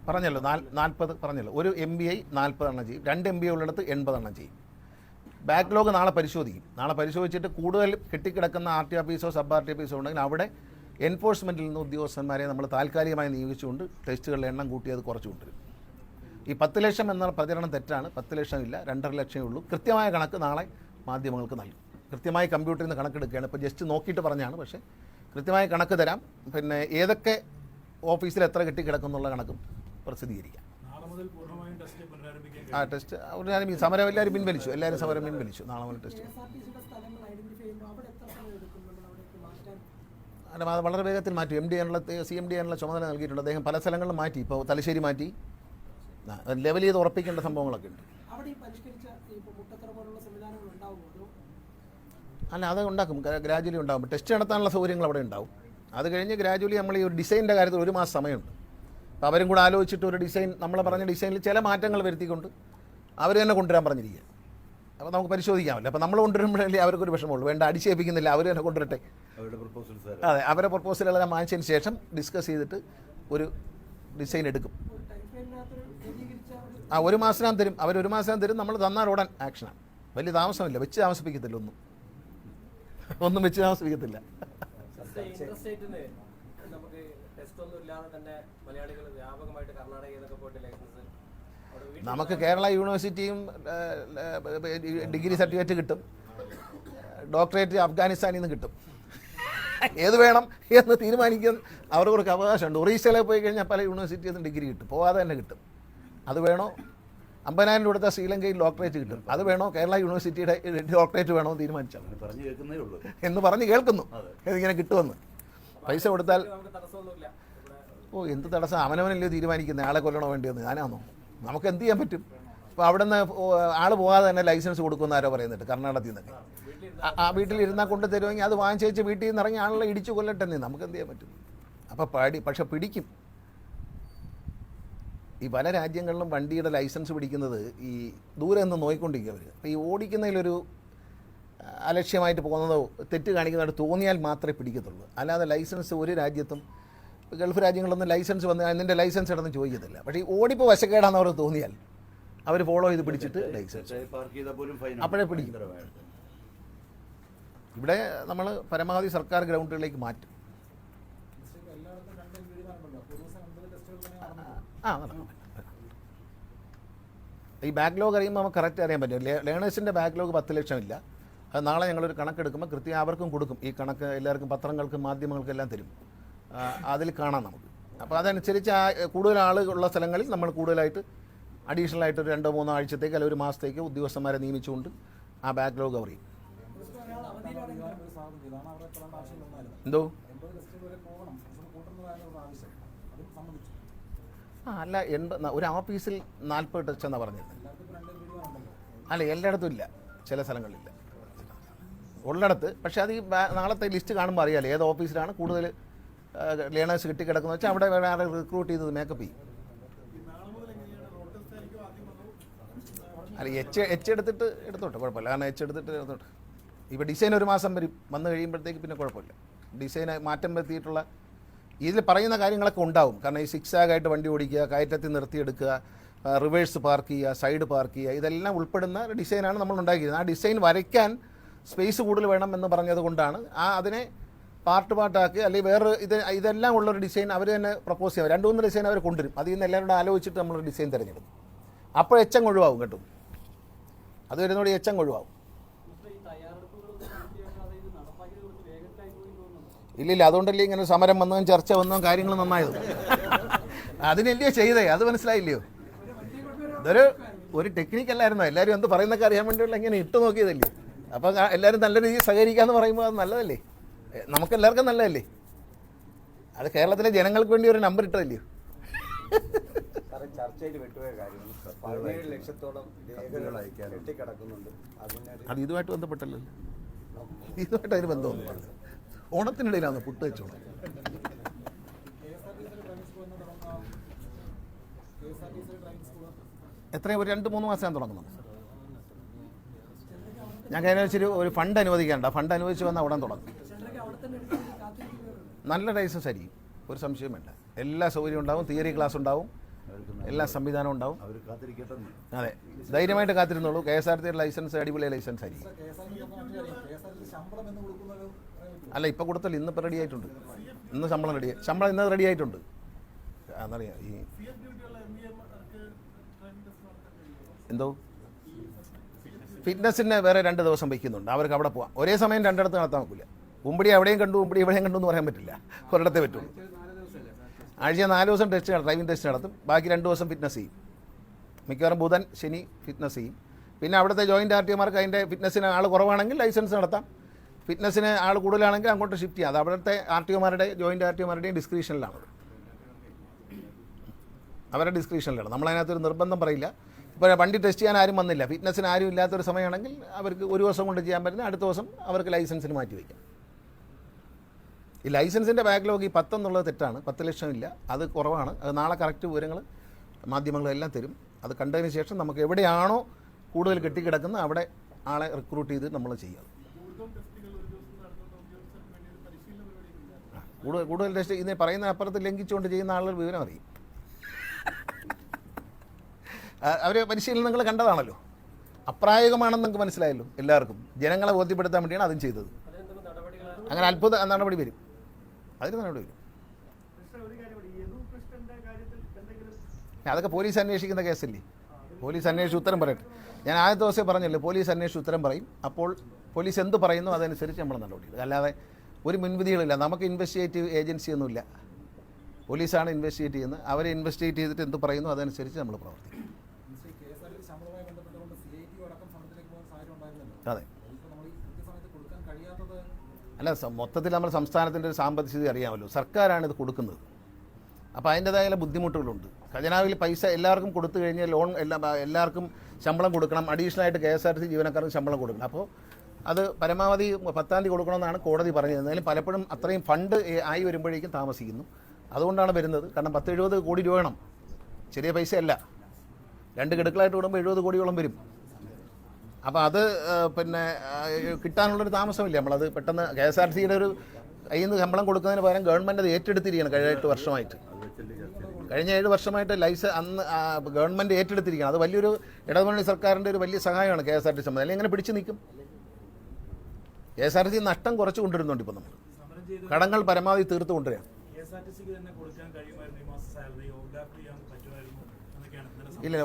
പറഞ്ഞല്ലോ 40 പറഞ്ഞല്ലോ. ഒരു MBI 40 എണ്ണം ചെയ്യും, 2 MBI ഉള്ളിടത്ത് 80 എണ്ണം ചെയ്യും. ബാക്ക്ലോഗ് നാളെ പരിശോധിക്കും. നാളെ പരിശോധിച്ചിട്ട് കൂടുതൽ കെട്ടിക്കിടക്കുന്ന RT ഓഫീസോ സബ് RT ഓഫീസോ ഉണ്ടെങ്കിൽ അവിടെ എൻഫോഴ്സ്മെൻറ്റിൽ നിന്ന് ഉദ്യോഗസ്ഥന്മാരെ നമ്മൾ താൽക്കാലികമായി നിയോഗിച്ചുകൊണ്ട് ടെസ്റ്റുകളുടെ എണ്ണം കൂട്ടി അത് കുറച്ച് കൊണ്ടുവരും. ഈ 10 ലക്ഷം എന്ന പ്രചരണം തെറ്റാണ്. 10 ലക്ഷം ഇല്ല, 2.5 ലക്ഷമേ ഉള്ളൂ. കൃത്യമായ കണക്ക് നാളെ മാധ്യമങ്ങൾക്ക് നൽകും. കൃത്യമായി കമ്പ്യൂട്ടറിൽ നിന്ന് കണക്കെടുക്കുകയാണ്. ഇപ്പോൾ ജസ്റ്റ് നോക്കിയിട്ട് പറഞ്ഞാണ്, പക്ഷേ കൃത്യമായ കണക്ക് തരാം. പിന്നെ ഏതൊക്കെ ഓഫീസിൽ എത്ര കെട്ടിക്കിടക്കുന്നുള്ള കണക്കും പ്രസിദ്ധീകരിക്കാം. ആ ടെസ്റ്റ് ഈ സമരം എല്ലാവരും പിൻവലിച്ചു. സമരം പിൻവലിച്ചു. നാളെ മുതൽ ടെസ്റ്റ്. അല്ല, അത് വളരെ വേഗത്തിൽ മാറ്റി. CMD ആണുള്ള ചുമതല നൽകിയിട്ടുണ്ട്. അദ്ദേഹം പല സ്ഥലങ്ങളിലും മാറ്റി. ഇപ്പോൾ തലശ്ശേരി മാറ്റി. ലെവൽ ചെയ്ത് ഉറപ്പിക്കേണ്ട സംഭവങ്ങളൊക്കെ ഉണ്ട്. അല്ല, അത് ഉണ്ടാക്കും. ഗ്രാജുവലി ഉണ്ടാകും. ടെസ്റ്റ് നടത്താനുള്ള സൗകര്യങ്ങൾ അവിടെ ഉണ്ടാവും. അത് കഴിഞ്ഞ് ഗ്രാജുവലി നമ്മൾ ഈ ഒരു ഡിസൈനിൻ്റെ കാര്യത്തിൽ 1 മാസം സമയമുണ്ട്. അപ്പോൾ അവരും കൂടെ ആലോചിച്ചിട്ട് ഒരു ഡിസൈൻ, നമ്മൾ പറഞ്ഞ ഡിസൈനിൽ ചില മാറ്റങ്ങൾ വരുത്തിക്കൊണ്ട് അവർ തന്നെ കൊണ്ടുവരാൻ പറഞ്ഞിരിക്കുക. അപ്പോൾ നമുക്ക് പരിശോധിക്കാമല്ലോ. അപ്പോൾ നമ്മൾ കൊണ്ടുവരുമ്പോഴല്ലേ അവർക്കൊരു വിഷമമുള്ളൂ. വേണ്ട, അടിച്ചേൽപ്പിക്കുന്നില്ല, അവർ തന്നെ കൊണ്ടുവരട്ടെ. അതെ, അവരുടെ പ്രപ്പോസലുകളെല്ലാം വാങ്ങിച്ചതിന് ശേഷം ഡിസ്കസ് ചെയ്തിട്ട് ഒരു ഡിസൈൻ എടുക്കും. 1 മാസത്തിനകം തരും. അവർ 1 മാസത്തിനകം തരും. നമ്മൾ തന്നാൽ ഉടൻ ആക്ഷനാണ്. വലിയ താമസമില്ല. വെച്ച് താമസിപ്പിക്കത്തില്ല. ഒന്നും വെച്ച് താമസിപ്പിക്കത്തില്ല. നമുക്ക് കേരള യൂണിവേഴ്സിറ്റിയും ഡിഗ്രി സർട്ടിഫിക്കറ്റ് കിട്ടും. ഡോക്ടറേറ്റ് അഫ്ഗാനിസ്ഥാനിൽ നിന്ന് കിട്ടും. ഏത് വേണം എന്ന് തീരുമാനിക്കാൻ അവർക്ക് അവകാശമുണ്ട്. ഒറീസയിലേക്ക് പോയി കഴിഞ്ഞാൽ പല യൂണിവേഴ്സിറ്റിയിൽ നിന്ന് ഡിഗ്രി കിട്ടും. പോകാതെ തന്നെ കിട്ടും. അത് വേണോ 50,000 കൊടുത്ത ശ്രീലങ്കയിൽ ഡോക്ടറേറ്റ് കിട്ടും. അത് വേണോ കേരള യൂണിവേഴ്സിറ്റിയുടെ ഡോക്ടറേറ്റ് വേണോ തീരുമാനിച്ചാൽ എന്ന് പറഞ്ഞ് കേൾക്കുന്നു. ഇതിങ്ങനെ കിട്ടുമെന്ന് പൈസ കൊടുത്താൽ എന്ത് തടസ്സം? അവനവനല്ലേ തീരുമാനിക്കുന്നത് ആളെ കൊല്ലണോ വേണ്ടിയെന്ന്. ഞാനാണോ? നമുക്ക് എന്ത് ചെയ്യാൻ പറ്റും? ഇപ്പോൾ അവിടെ നിന്ന് ആൾ പോകാതെ തന്നെ ലൈസൻസ് കൊടുക്കുമെന്ന് ആരോ പറയുന്നുണ്ട് കർണാടകത്തിൽ നിന്നൊക്കെ. ആ വീട്ടിലിരുന്നാൽ കൊണ്ട് തരുമെങ്കിൽ അത് വാങ്ങിച്ച് വീട്ടിൽ നിന്ന് ഇറങ്ങി ആളെ ഇടിച്ചു കൊല്ലട്ടെ. നമുക്ക് എന്ത് ചെയ്യാൻ പറ്റും? അപ്പോൾ പക്ഷെ പിടിക്കും. ഈ പല രാജ്യങ്ങളിലും വണ്ടിയുടെ ലൈസൻസ് പിടിക്കുന്നത് ഈ ദൂരെ നിന്ന് നോക്കിക്കൊണ്ടിരിക്കുക അവർ. അപ്പോൾ ഈ ഓടിക്കുന്നതിലൊരു അലക്ഷ്യമായിട്ട് പോകുന്നതോ തെറ്റ് കാണിക്കുന്നതായിട്ട് തോന്നിയാൽ മാത്രമേ പിടിക്കത്തുള്ളൂ. അല്ലാതെ ലൈസൻസ് ഒരു രാജ്യത്തും, ഗൾഫ് രാജ്യങ്ങളിലൊന്നും ലൈസൻസ് വന്ന് അതിൻ്റെ ലൈസൻസ് ഇടന്ന് ചോദിക്കത്തില്ല. പക്ഷേ ഈ ഓടിപ്പോൾ വശക്കേടാന്ന് അവർ തോന്നിയാൽ അവർ ഫോളോ ചെയ്ത് പിടിച്ചിട്ട് ലൈസൻസ് അപ്പോഴേ പിടിക്കും. ഇവിടെ നമ്മൾ പരമാവധി സർക്കാർ ഗ്രൗണ്ടുകളിലേക്ക് മാറ്റും. നടക്കും. ഈ ബാക്ക്ലോഗ് അറിയുമ്പോൾ നമുക്ക് കറക്റ്റ് അറിയാൻ പറ്റും. ലേണേഴ്സിൻ്റെ ബാക്ക്ലോഗ് 10 ലക്ഷം ഇല്ല. അത് നാളെ ഞങ്ങളൊരു കണക്കെടുക്കുമ്പോൾ കൃത്യം അവർക്കും കൊടുക്കും. ഈ കണക്ക് എല്ലാവർക്കും പത്രങ്ങൾക്കും മാധ്യമങ്ങൾക്കെല്ലാം തരും. അതിൽ കാണാം നമുക്ക്. അപ്പോൾ അതനുസരിച്ച് കൂടുതൽ ആളുകളുള്ള സ്ഥലങ്ങളിൽ നമ്മൾ കൂടുതലായിട്ട് അഡീഷണലായിട്ട് ഒരു 2-3 ആഴ്ചത്തേക്ക് അല്ലെങ്കിൽ 1 മാസത്തേക്ക് ഉദ്യോഗസ്ഥന്മാരെ നിയമിച്ചുകൊണ്ട് ആ ബാക്ക്ലോഗ് കവർ ചെയ്യും. എന്തോ അല്ല, ഒരു ഓഫീസിൽ 40 ടെസ്റ്റ് എന്നാണ് പറഞ്ഞത്. അല്ല, എല്ലായിടത്തും ഇല്ല, ചില സ്ഥലങ്ങളിലില്ല, ഉള്ളിടത്ത്. പക്ഷേ അത് ഈ നാളത്തെ ലിസ്റ്റ് കാണുമ്പോൾ അറിയാമല്ലോ ഏത് ഓഫീസിലാണ് കൂടുതൽ ലേണേഴ്സ് കിട്ടിക്കിടക്കുന്നത് വെച്ചാൽ അവിടെ വേറെ റിക്രൂട്ട് ചെയ്തത് മേക്കപ്പ് ചെയ്യും. അല്ല, എച്ച് എടുത്തോട്ടെ, കുഴപ്പമില്ല. കാരണം എടുത്തോട്ടെ. ഇപ്പോൾ ഡിസൈൻ 1 മാസം വന്ന് കഴിയുമ്പോഴത്തേക്ക് പിന്നെ കുഴപ്പമില്ല. ഡിസൈൻ മാറ്റം വരുത്തിയിട്ടുള്ള ഇതിൽ പറയുന്ന കാര്യങ്ങളൊക്കെ ഉണ്ടാവും. കാരണം ഈ 6 ആയിട്ട് വണ്ടി ഓടിക്കുക, കയറ്റത്തിൽ നിർത്തിയെടുക്കുക, റിവേഴ്സ് പാർക്ക് ചെയ്യുക, സൈഡ് പാർക്ക് ചെയ്യുക, ഇതെല്ലാം ഉൾപ്പെടുന്ന ഡിസൈനാണ് നമ്മൾ ഉണ്ടാക്കിയത്. ആ ഡിസൈൻ വരയ്ക്കാൻ സ്പേസ് കൂടുതൽ വേണം എന്ന് പറഞ്ഞത് കൊണ്ടാണ് അതിനെ പാർട്ടാക്കി. അല്ലെങ്കിൽ വേറെ ഇതെല്ലാം ഉള്ളൊരു ഡിസൈൻ അവർ തന്നെ പ്രപ്പോസ് ചെയ്യാം. 2-3 ഡിസൈൻ അവർ കൊണ്ടുവരും. അതിൽ നിന്ന് എല്ലാവരും ആലോചിച്ചിട്ട് നമ്മളൊരു ഡിസൈൻ തിരഞ്ഞെടുക്കും. അപ്പോൾ എച്ചങ്ങ് ഒഴിവാകും കേട്ടോ. അത് വരുന്നതോടെ എച്ചങ്ങ് ഒഴിവാകും. ഇല്ലില്ല, അതുകൊണ്ടല്ലേ ഇങ്ങനെ സമരം വന്നതും ചർച്ച വന്നതും കാര്യങ്ങൾ നന്നായത്. അതിനല്ലയോ ചെയ്തേ, അത് മനസ്സിലായില്ലയോ? ഒരു ടെക്നിക്കല്ലായിരുന്നോ? എല്ലാവരും എന്ത് പറയുന്നൊക്കെ അറിയാൻ വേണ്ടിയുള്ള ഇങ്ങനെ ഇട്ട് നോക്കിയതല്ലേ. അപ്പം എല്ലാവരും നല്ല രീതിയിൽ സഹകരിക്കാമെന്ന് പറയുമ്പോൾ അത് നല്ലതല്ലേ, നമുക്കെല്ലാവർക്കും നല്ലതല്ലേ. അത് കേരളത്തിലെ ജനങ്ങൾക്ക് വേണ്ടി ഒരു നമ്പർ ഇട്ടതല്ലയോ. ചർച്ചയിൽ വിട്ടുപോയ കാര്യങ്ങൾ 17 ലക്ഷത്തോളം രേഖകൾ കെട്ടിക്കിടക്കുന്നുണ്ട്. അത് ഇതുമായിട്ട് ബന്ധപ്പെട്ടല്ലോ, ഇതുമായിട്ട് അതിന് ബന്ധമൊന്നും പറഞ്ഞു. ഓണത്തിനിടയിലാണ് പുട്ട് വെച്ചോണം. എത്രയും ഒരു 2-3 മാസം തുടങ്ങുന്നു. ഞാൻ കഴിഞ്ഞ വെച്ചൊരു ഒരു ഫണ്ട് അനുവദിക്കാനുണ്ട്. ആ ഫണ്ട് അനുവദിച്ച് വന്നാൽ ഉടൻ തുടങ്ങും. നല്ല ലൈസൻസ് ആയിരിക്കും, ഒരു സംശയം വേണ്ട. എല്ലാ സൗകര്യം ഉണ്ടാവും, തിയറി ക്ലാസ് ഉണ്ടാവും, എല്ലാ സംവിധാനവും ഉണ്ടാവും. അതെ, ധൈര്യമായിട്ട് കാത്തിരുന്നുള്ളൂ. KSRTC ലൈസൻസ് അടിപൊളി ലൈസൻസ് ആയിരിക്കും. അല്ല, ഇപ്പം കൊടുത്തല്ലോ, ഇന്നിപ്പോൾ റെഡി ആയിട്ടുണ്ട്. ഇന്ന് ശമ്പളം ഇന്ന് റെഡി ആയിട്ടുണ്ട്. എന്നറിയാം ഈ എന്തോ ഫിറ്റ്നസ്സിന് വേറെ 2 ദിവസം വയ്ക്കുന്നുണ്ട്. അവർക്ക് അവിടെ പോവാം. ഒരേ സമയം 2 ഇടത്ത് നടത്താൻ നോക്കില്ല. ഉമ്പടി അവിടെയും കണ്ടു, ഉമ്പടി ഇവിടെയും കണ്ടു എന്ന് പറയാൻ പറ്റില്ല. ഒരിടത്തേ പറ്റുള്ളൂ. ആഴ്ച 4 ദിവസം ഡ്രൈവിംഗ് ടെസ്റ്റ് നടത്തും. ബാക്കി 2 ദിവസം ഫിറ്റ്നസ് ചെയ്യും. മിക്കവാറും ബുധൻ ശനി ഫിറ്റ്നസ് ചെയ്യും. പിന്നെ അവിടുത്തെ ജോയിൻറ്റ് RTOമാർക്ക് അതിൻ്റെ ഫിറ്റ്നസ്സിന് ആൾ കുറവാണെങ്കിൽ ലൈസൻസ് നടത്താം. ഫിറ്റ്നസ്സിന് ആൾ കൂടുതലാണെങ്കിൽ അങ്ങോട്ട് ഷിഫ്റ്റ് ചെയ്യാം. അത് അവിടുത്തെ RTOമാരുടെ ജോയിൻറ്റ് RTOമാരുടെയും ഡിസ്ക്രിപ്ഷനിലാണ്. അവരുടെ ഡിസ്ക്രിപ്ഷനിലാണ്. നമ്മളതിനകത്തൊരു നിർബന്ധം പറയില്ല. ഇപ്പോൾ വണ്ടി ടെസ്റ്റ് ചെയ്യാൻ ആരും വന്നില്ല, ഫിറ്റ്നസ്സിന് ആരും ഇല്ലാത്തൊരു സമയമാണെങ്കിൽ അവർക്ക് ഒരു ദിവസം കൊണ്ട് ചെയ്യാൻ പറ്റുന്ന അടുത്ത ദിവസം അവർക്ക് ലൈസൻസിന് മാറ്റി വയ്ക്കാം. ഈ ലൈസൻസിൻ്റെ ബാക്ക്ലോഗ് ഈ 10 എന്നുള്ളത് തെറ്റാണ്. 10 ലക്ഷം ഇല്ല, അത് കുറവാണ്. അത് നാളെ കറക്റ്റ് വിവരങ്ങൾ മാധ്യമങ്ങളെല്ലാം തരും. അത് കണ്ടതിന് ശേഷം നമുക്ക് എവിടെയാണോ കൂടുതൽ കെട്ടിക്കിടക്കുന്ന അവിടെ ആളെ റിക്രൂട്ട് ചെയ്ത് നമ്മൾ ചെയ്യാം. കൂടുതൽ ടെസ്റ്റ് ഇതിനെ പറയുന്ന അപ്പുറത്ത് ലംഘിച്ചുകൊണ്ട് ചെയ്യുന്ന ആളുകൾ വിവരം അറിയും. അവർ പരിശീലനങ്ങൾ കണ്ടതാണല്ലോ. അപ്രായോഗികമാണെന്ന് നിങ്ങൾക്ക് മനസ്സിലായല്ലോ എല്ലാവർക്കും. ജനങ്ങളെ ബോധ്യപ്പെടുത്താൻ വേണ്ടിയാണ് അതും ചെയ്തത്. അങ്ങനെ അത്ഭുത നടപടി വരും, അതിന് നടപടി വരും. അതൊക്കെ പോലീസ് അന്വേഷിക്കുന്ന കേസല്ലേ. പോലീസ് അന്വേഷിച്ച് ഉത്തരം പറയട്ടെ. ഞാൻ ആദ്യത്തെ ദിവസം പറഞ്ഞല്ലോ, പോലീസ് അന്വേഷിച്ച് ഉത്തരം പറയും. അപ്പോൾ പോലീസ് എന്ത് പറയുന്നു അതനുസരിച്ച് നമ്മൾ നടപടി. അല്ലാതെ ഒരു മുൻവിധികളില്ല. നമുക്ക് ഇൻവെസ്റ്റിഗേറ്റീവ് ഏജൻസി ഒന്നുമില്ല. പോലീസാണ് ഇൻവെസ്റ്റിഗേറ്റ് ചെയ്യുന്നത്. അവരെ ഇൻവെസ്റ്റിഗേറ്റ് ചെയ്തിട്ട് എന്ത് പറയുന്നു അതനുസരിച്ച് നമ്മൾ പ്രവർത്തിക്കും. അതെ, അല്ല, മൊത്തത്തിൽ നമ്മൾ സംസ്ഥാനത്തിൻ്റെ ഒരു സാമ്പത്തിക സ്ഥിതി അറിയാമല്ലോ. സർക്കാരാണ് ഇത് കൊടുക്കുന്നത്. അപ്പോൾ അതിൻ്റേതായ ബുദ്ധിമുട്ടുകളുണ്ട്. ഖജനാവിൽ പൈസ എല്ലാവർക്കും കൊടുത്തു കഴിഞ്ഞാൽ ലോൺ എല്ലാവർക്കും ശമ്പളം കൊടുക്കണം. അഡീഷണലായിട്ട് KSRTC ജീവനക്കാർക്ക് ശമ്പളം കൊടുക്കണം. അപ്പോൾ അത് പരമാവധി 10-ാം തീയതി കൊടുക്കണമെന്നാണ് കോടതി പറഞ്ഞത്. എന്നാലും പലപ്പോഴും അത്രയും ഫണ്ട് ആയി വരുമ്പോഴേക്കും താമസിക്കുന്നു. അതുകൊണ്ടാണ് വരുന്നത്. കാരണം 10-70 കോടി രൂപ വേണം. ചെറിയ പൈസയല്ല. 2 ഗഡുക്കളായിട്ട് കൂടുമ്പോൾ 70 കോടിയോളം വരും. അപ്പോൾ അത് പിന്നെ കിട്ടാനുള്ളൊരു താമസമില്ല. നമ്മളത് പെട്ടെന്ന് KSRTCയുടെ ഒരു കയ്യിൽ നിന്ന് ശമ്പളം കൊടുക്കുന്നതിന് പകരം ഗവൺമെൻറ് അത് ഏറ്റെടുത്തിരിക്കുകയാണ്. കഴിഞ്ഞ 8 വർഷമായിട്ട്, കഴിഞ്ഞ 7 വർഷമായിട്ട് അന്ന് ഗവൺമെൻറ് ഏറ്റെടുത്തിരിക്കുകയാണ്. അത് വലിയൊരു ഇടതുമുന്നണി സർക്കാരിൻ്റെ ഒരു വലിയ സഹായമാണ് KSRTC സംബന്ധം. അല്ലെങ്കിൽ എങ്ങനെ പിടിച്ചു നിൽക്കും? KSRTC നഷ്ടം കുറച്ച് കൊണ്ടുവരുന്നുണ്ട്. ഇപ്പോൾ നമ്മൾ കടങ്ങൾ പരമാവധി തീർത്ത് കൊണ്ടുവരികയാണ്. ഇല്ല,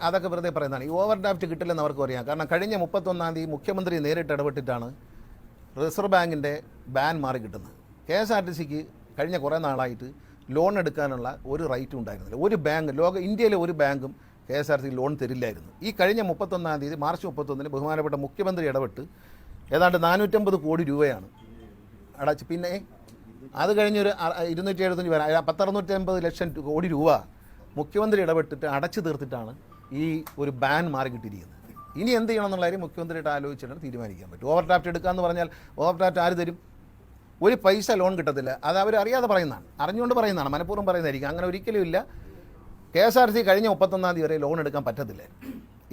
അതൊക്കെ വെറുതെ പറയുന്നതാണ്. ഈ ഓവർ ഡ്രാഫ്റ്റ് കിട്ടില്ലെന്ന് അവർക്ക് അറിയാം. കാരണം കഴിഞ്ഞ 31-ാം തീയതി മുഖ്യമന്ത്രി നേരിട്ട് ഇടപെട്ടിട്ടാണ് റിസർവ് ബാങ്കിൻ്റെ ബാൻ മാറി കിട്ടുന്നത്. KSRTCക്ക് കഴിഞ്ഞ കുറേ നാളായിട്ട് ലോൺ എടുക്കാനുള്ള ഒരു റൈറ്റും ഉണ്ടായിരുന്നില്ല. ഒരു ബാങ്ക്, ഇന്ത്യയിലെ ഒരു ബാങ്കും KSRTC ലോൺ തരില്ലായിരുന്നു. ഈ കഴിഞ്ഞ 31-ാം തീയതി മാർച്ച് 31-ന് ബഹുമാനപ്പെട്ട മുഖ്യമന്ത്രി ഇടപെട്ട് ഏതാണ്ട് 450 കോടി രൂപയാണ് അടച്ച്. പിന്നെ അത് കഴിഞ്ഞൊരു 275 1,650 ലക്ഷം കോടി രൂപ മുഖ്യമന്ത്രി ഇടപെട്ടിട്ട് അടച്ചു തീർത്തിട്ടാണ് ഈ ഒരു ബാൻ മാറി കിട്ടിയിരിക്കുന്നത്. ഇനി എന്ത് ചെയ്യണം എന്നുള്ള കാര്യം മുഖ്യമന്ത്രിയുടെ ആലോചിച്ചിട്ടാണ് തീരുമാനിക്കാൻ പറ്റും. ഓവർ ഡ്രാഫ്റ്റ് എടുക്കാമെന്ന് പറഞ്ഞാൽ ഓവർ ഡ്രാഫ്റ്റ് ആര് തരും? ഒരു പൈസ ലോൺ കിട്ടത്തില്ല. അത് അവർ അറിയാതെ പറയുന്നതാണ്, അറിഞ്ഞുകൊണ്ട് പറയുന്നതാണ്, മനഃപൂർവ്വം പറയുന്നതായിരിക്കും. അങ്ങനെ ഒരിക്കലും ഇല്ല. KSRTC കഴിഞ്ഞ 31-ാം തീയതി വരെ ലോൺ എടുക്കാൻ പറ്റത്തില്ല.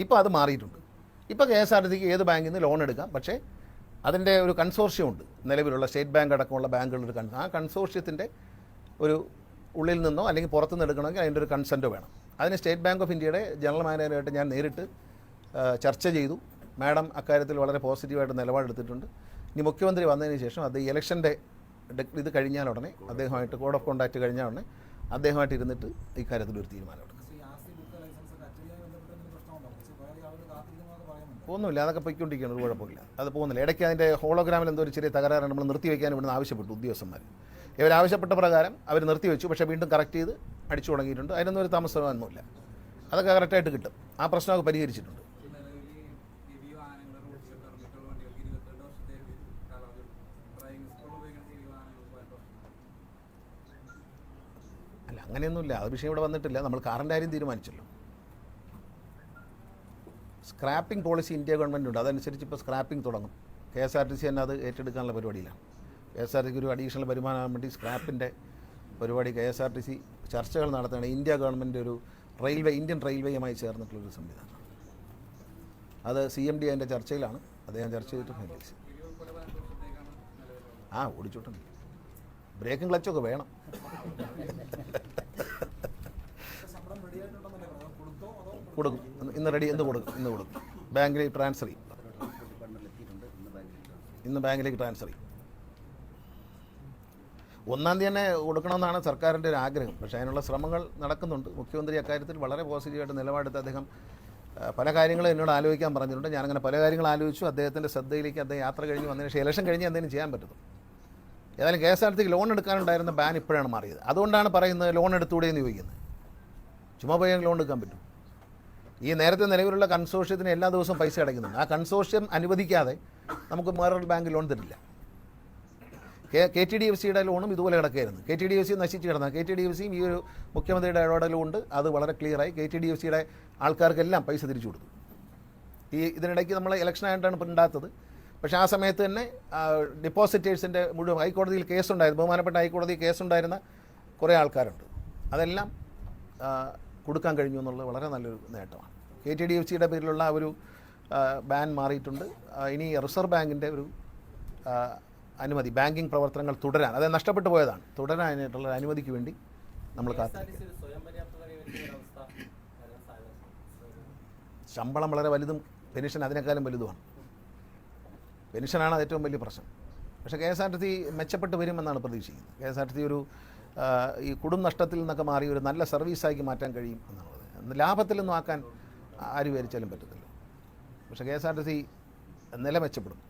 ഇപ്പോൾ അത് മാറിയിട്ടുണ്ട്. ഇപ്പോൾ KSRTCക്ക് ഏത് ബാങ്കിൽ നിന്ന് ലോൺ എടുക്കാം. പക്ഷേ അതിൻ്റെ ഒരു കൺസോർഷ്യം ഉണ്ട്. നിലവിലുള്ള സ്റ്റേറ്റ് ബാങ്ക് അടക്കമുള്ള ബാങ്കുകളുടെ ആ കൺസോർഷ്യത്തിൻ്റെ ഒരു ഉള്ളിൽ നിന്നോ അല്ലെങ്കിൽ പുറത്തുനിന്ന് എടുക്കണമെങ്കിൽ അതിൻ്റെ ഒരു കൺസെൻറ്റോ വേണം. അതിന് സ്റ്റേറ്റ് ബാങ്ക് ഓഫ് ഇന്ത്യയുടെ ജനറൽ മാനേജറായിട്ട് ഞാൻ നേരിട്ട് ചർച്ച ചെയ്തു. മാഡം അക്കാര്യത്തിൽ വളരെ പോസിറ്റീവായിട്ട് നിലപാടെടുത്തിട്ടുണ്ട്. ഇനി മുഖ്യമന്ത്രി വന്നതിന് ശേഷം അത് ഇലക്ഷൻ്റെ ഇത് കഴിഞ്ഞാൽ ഉടനെ അദ്ദേഹമായിട്ട് കോഡ് ഓഫ് കോണ്ടാക്റ്റ് കഴിഞ്ഞാൽ ഉടനെ അദ്ദേഹമായിട്ട് ഇരുന്നിട്ട് ഇക്കാര്യത്തിൽ ഒരു തീരുമാനമെടുക്കും. ഒന്നുമില്ല, അതൊക്കെ പൊയ്ക്കൊണ്ടിരിക്കുകയാണ്, ഒരു കുഴപ്പമില്ല, അത് പോകുന്നില്ല. ഇടയ്ക്ക് അതിൻ്റെ ഹോളോഗ്രാമിൽ എന്തോ ഒരു ചെറിയ തകരാറ് നമ്മൾ നിർത്തിവെക്കാൻ ഇവിടുന്ന് ആവശ്യപ്പെട്ടു ഉദ്യോഗസ്ഥന്മാർ. ഇവരാവശ്യപ്പെട്ട പ്രകാരം അവർ നിർത്തിവെച്ചു. പക്ഷേ വീണ്ടും കറക്റ്റ് ചെയ്ത് അടിച്ചു തുടങ്ങിയിട്ടുണ്ട്. അതിനൊന്നും ഒരു താമസമൊന്നുമില്ല. അതൊക്കെ കറക്റ്റായിട്ട് കിട്ടും. ആ പ്രശ്നമൊക്കെ പരിഹരിച്ചിട്ടുണ്ട്. അല്ല, അങ്ങനെയൊന്നുമില്ല, അത് വിഷയം ഇവിടെ വന്നിട്ടില്ല. നമ്മൾ കാറിൻ്റെ കാര്യം തീരുമാനിച്ചല്ലോ. സ്ക്രാപ്പിംഗ് പോളിസി ഇന്ത്യ ഗവൺമെൻറ് ഉണ്ട്, അതനുസരിച്ച് ഇപ്പോൾ സ്ക്രാപ്പിംഗ് തുടങ്ങും. KSRTC തന്നെ അത് ഏറ്റെടുക്കാനുള്ള പരിപാടിയിലാണ്. KSRTC ഒരു അഡീഷണൽ വരുമാനമാകാൻ വേണ്ടി സ്ക്രാപ്പിൻ്റെ പരിപാടി KSRTC ചർച്ചകൾ നടത്തുകയാണ്. ഇന്ത്യ ഗവൺമെൻറ് ഒരു ഇന്ത്യൻ റെയിൽവേയുമായി ചേർന്നിട്ടുള്ളൊരു സംവിധാനം. അത് CMD അതിൻ്റെ ചർച്ചയിലാണ്, അദ്ദേഹം ചർച്ച ചെയ്തിട്ട് ഫൈനലൈസ്. ഓടിച്ചോട്ടുണ്ട്. ബ്രേക്കും ക്ലച്ചൊക്കെ വേണം. കൊടുക്കും, ഇന്ന് റെഡി, ഇന്ന് കൊടുക്കും. ബാങ്കിലേക്ക് ട്രാൻസ്ഫർ ചെയ്യും, ഇന്ന് ബാങ്കിലേക്ക് ട്രാൻസ്ഫർ ചെയ്യും. 1-ാം തീയതി തന്നെ കൊടുക്കണമെന്നാണ് സർക്കാരിൻ്റെ ഒരു ആഗ്രഹം. പക്ഷേ അതിനുള്ള ശ്രമങ്ങൾ നടക്കുന്നുണ്ട്. മുഖ്യമന്ത്രി അക്കാര്യത്തിൽ വളരെ പോസിറ്റീവായിട്ട് നിലപാടെടുത്ത് അദ്ദേഹം പല കാര്യങ്ങളും എന്നോട് ആലോചിക്കാൻ പറഞ്ഞിട്ടുണ്ട്. ഞാനങ്ങനെ പല കാര്യങ്ങൾ ആലോചിച്ചു. അദ്ദേഹത്തിൻ്റെ ശ്രദ്ധയിലേക്ക് അദ്ദേഹം യാത്ര കഴിഞ്ഞ് വന്നതിന് ശേഷം ഇലക്ഷൻ കഴിഞ്ഞ് എന്തെങ്കിലും ചെയ്യാൻ പറ്റും. ഏതായാലും KSRTCക്ക് ലോൺ എടുക്കാനുണ്ടായിരുന്ന ബാൻ ഇപ്പോഴാണ് മാറിയത്. അതുകൊണ്ടാണ് പറയുന്നത് ലോൺ എടുത്തുകൂടെ എന്ന് ചോദിക്കുന്നത്. ചുമ്മാ പോയി ലോൺ എടുക്കാൻ പറ്റും. ഈ നേരത്തെ നിലവിലുള്ള കൺസോർഷ്യത്തിന് എല്ലാ ദിവസവും പൈസ അടയ്ക്കുന്നുണ്ട്. ആ കൺസോർഷ്യം അനുവദിക്കാതെ നമുക്ക് വേറൊരു ബാങ്ക് ലോൺ തരില്ല. KTDFCയുടെ ലോണും ഇതുപോലെ കിടക്കുകയായിരുന്നു. KTDFC നശിച്ച് കിടന്നത്. KTDFCയും ഈ ഒരു മുഖ്യമന്ത്രിയുടെ ഇടപെടലുകൊണ്ട് അത് വളരെ ക്ലിയറായി. KTDFCയുടെ ആൾക്കാർക്കെല്ലാം പൈസ തിരിച്ചു കൊടുത്തു. ഇതിനിടയ്ക്ക് നമ്മൾ ഇലക്ഷൻ ആയിട്ടാണ് ഇപ്പോൾ ഉണ്ടാത്തത്. പക്ഷേ ആ സമയത്ത് തന്നെ ഡിപ്പോസിറ്റേഴ്സിൻ്റെ മുഴുവൻ ഹൈക്കോടതിയിൽ കേസുണ്ടായിരുന്നു, ബഹുമാനപ്പെട്ട ഹൈക്കോടതിയിൽ കേസുണ്ടായിരുന്ന കുറേ ആൾക്കാരുണ്ട്. അതെല്ലാം കൊടുക്കാൻ കഴിഞ്ഞു എന്നുള്ളത് വളരെ നല്ലൊരു നേട്ടമാണ്. KTDFCയുടെ പേരിലുള്ള ഒരു ബാൻ മാറിയിട്ടുണ്ട്. ഇനി റിസർവ് ബാങ്കിൻ്റെ ഒരു അനുമതി, ബാങ്കിങ് പ്രവർത്തനങ്ങൾ തുടരാൻ, അത് നഷ്ടപ്പെട്ടു പോയതാണ്, തുടരാനായിട്ടുള്ള അനുമതിക്ക് വേണ്ടി നമ്മൾ കാത്തിരിക്കും. ശമ്പളം വളരെ വലുതും പെൻഷൻ അതിനേക്കാളും വലുതുമാണ്. പെൻഷനാണ് അത് ഏറ്റവും വലിയ പ്രശ്നം. പക്ഷേ KSRTC മെച്ചപ്പെട്ട് വരുമെന്നാണ് പ്രതീക്ഷിക്കുന്നത്. KSRTC ഒരു ഈ കുടും നഷ്ടത്തിൽ നിന്നൊക്കെ മാറി ഒരു നല്ല സർവീസാക്കി മാറ്റാൻ കഴിയും എന്നുള്ളത്. ലാഭത്തിലൊന്നും ആക്കാൻ ആര് വിചാരിച്ചാലും പറ്റത്തില്ല. പക്ഷേ KSRTC നില മെച്ചപ്പെടും,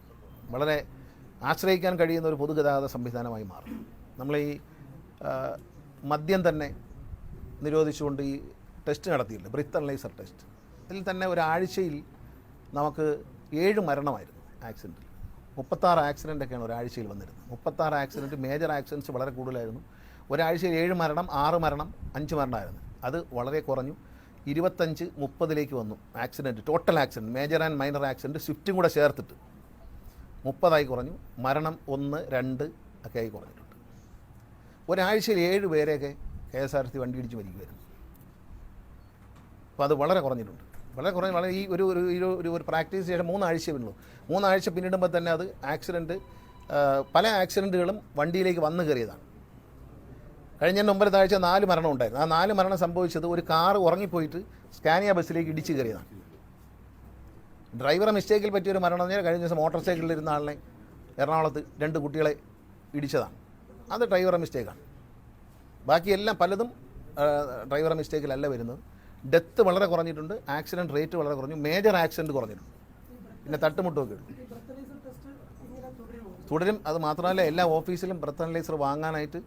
വളരെ ആശ്രയിക്കാൻ കഴിയുന്ന ഒരു പൊതുഗതാഗത സംവിധാനമായി മാറും. നമ്മൾ ഈ മദ്യം തന്നെ നിരോധിച്ചുകൊണ്ട് ഈ ടെസ്റ്റ് നടത്തിയിട്ടുണ്ട്, ബ്രീത്ത് അനലൈസർ ടെസ്റ്റ്. ഇതിൽ തന്നെ ഒരാഴ്ചയിൽ നമുക്ക് 7 മരണമായിരുന്നു ആക്സിഡൻറ്റിൽ. 36 ആക്സിഡൻ്റൊക്കെയാണ് ഒരാഴ്ചയിൽ വന്നിരുന്നത്. 36 ആക്സിഡൻറ്റ്, മേജർ ആക്സിഡൻറ്റ്സ് വളരെ കൂടുതലായിരുന്നു. ഒരാഴ്ചയിൽ 7 മരണം, 6 മരണം, 5 മരണമായിരുന്നു. അത് വളരെ കുറഞ്ഞു, 25-30ലേക്ക് വന്നു accident. Total accident, major and minor accident സ്വിഫ്റ്റും കൂടെ ചേർത്തിട്ട് 30 കുറഞ്ഞു. മരണം 1, 2 ഒക്കെ ആയി കുറഞ്ഞിട്ടുണ്ട്. ഒരാഴ്ചയിൽ 7 പേരെയൊക്കെ KSRTC വണ്ടി ഇടിച്ച് മരിക്കുമായിരുന്നു. അപ്പോൾ അത് വളരെ കുറഞ്ഞിട്ടുണ്ട്, വളരെ ഈ ഒരു പ്രാക്ടീസ് ശേഷം 3 ആഴ്ച പിന്നുള്ളൂ. 3 ആഴ്ച പിന്നിടുമ്പോൾ തന്നെ അത് ആക്സിഡൻറ്റ്, പല ആക്സിഡൻറ്റുകളും വണ്ടിയിലേക്ക് വന്നു കയറിയതാണ്. കഴിഞ്ഞ മുമ്പത്തെ ആഴ്ച 4 മരണം ഉണ്ടായിരുന്നു. ആ 4 മരണം സംഭവിച്ചത് ഒരു കാറ് ഉറങ്ങിപ്പോയിട്ട് സ്കാനിയ ബസ്സിലേക്ക് ഇടിച്ച് കയറിയതാണ്. ഡ്രൈവറെ മിസ്റ്റേക്കിൽ പറ്റിയൊരു മരണം എന്ന് പറഞ്ഞാൽ കഴിഞ്ഞ ദിവസം മോട്ടോർ സൈക്കിളിലിരുന്ന ആളിനെ എറണാകുളത്ത് 2 കുട്ടികളെ ഇടിച്ചതാണ്. അത് ഡ്രൈവറെ മിസ്റ്റേക്കാണ്. ബാക്കിയെല്ലാം പലതും ഡ്രൈവറെ മിസ്റ്റേക്കിലല്ല വരുന്നത്. ഡെത്ത് വളരെ കുറഞ്ഞിട്ടുണ്ട്, ആക്സിഡൻറ്റ് റേറ്റ് വളരെ കുറഞ്ഞു, മേജർ ആക്സിഡൻറ്റ് കുറഞ്ഞിട്ടുണ്ട്, പിന്നെ തട്ടുമുട്ടുമൊക്കെ ഉള്ളൂ. തുടരും. അത് മാത്രമല്ല എല്ലാ ഓഫീസിലും ബ്രത്ത് അനലൈസർ വാങ്ങാനായിട്ട്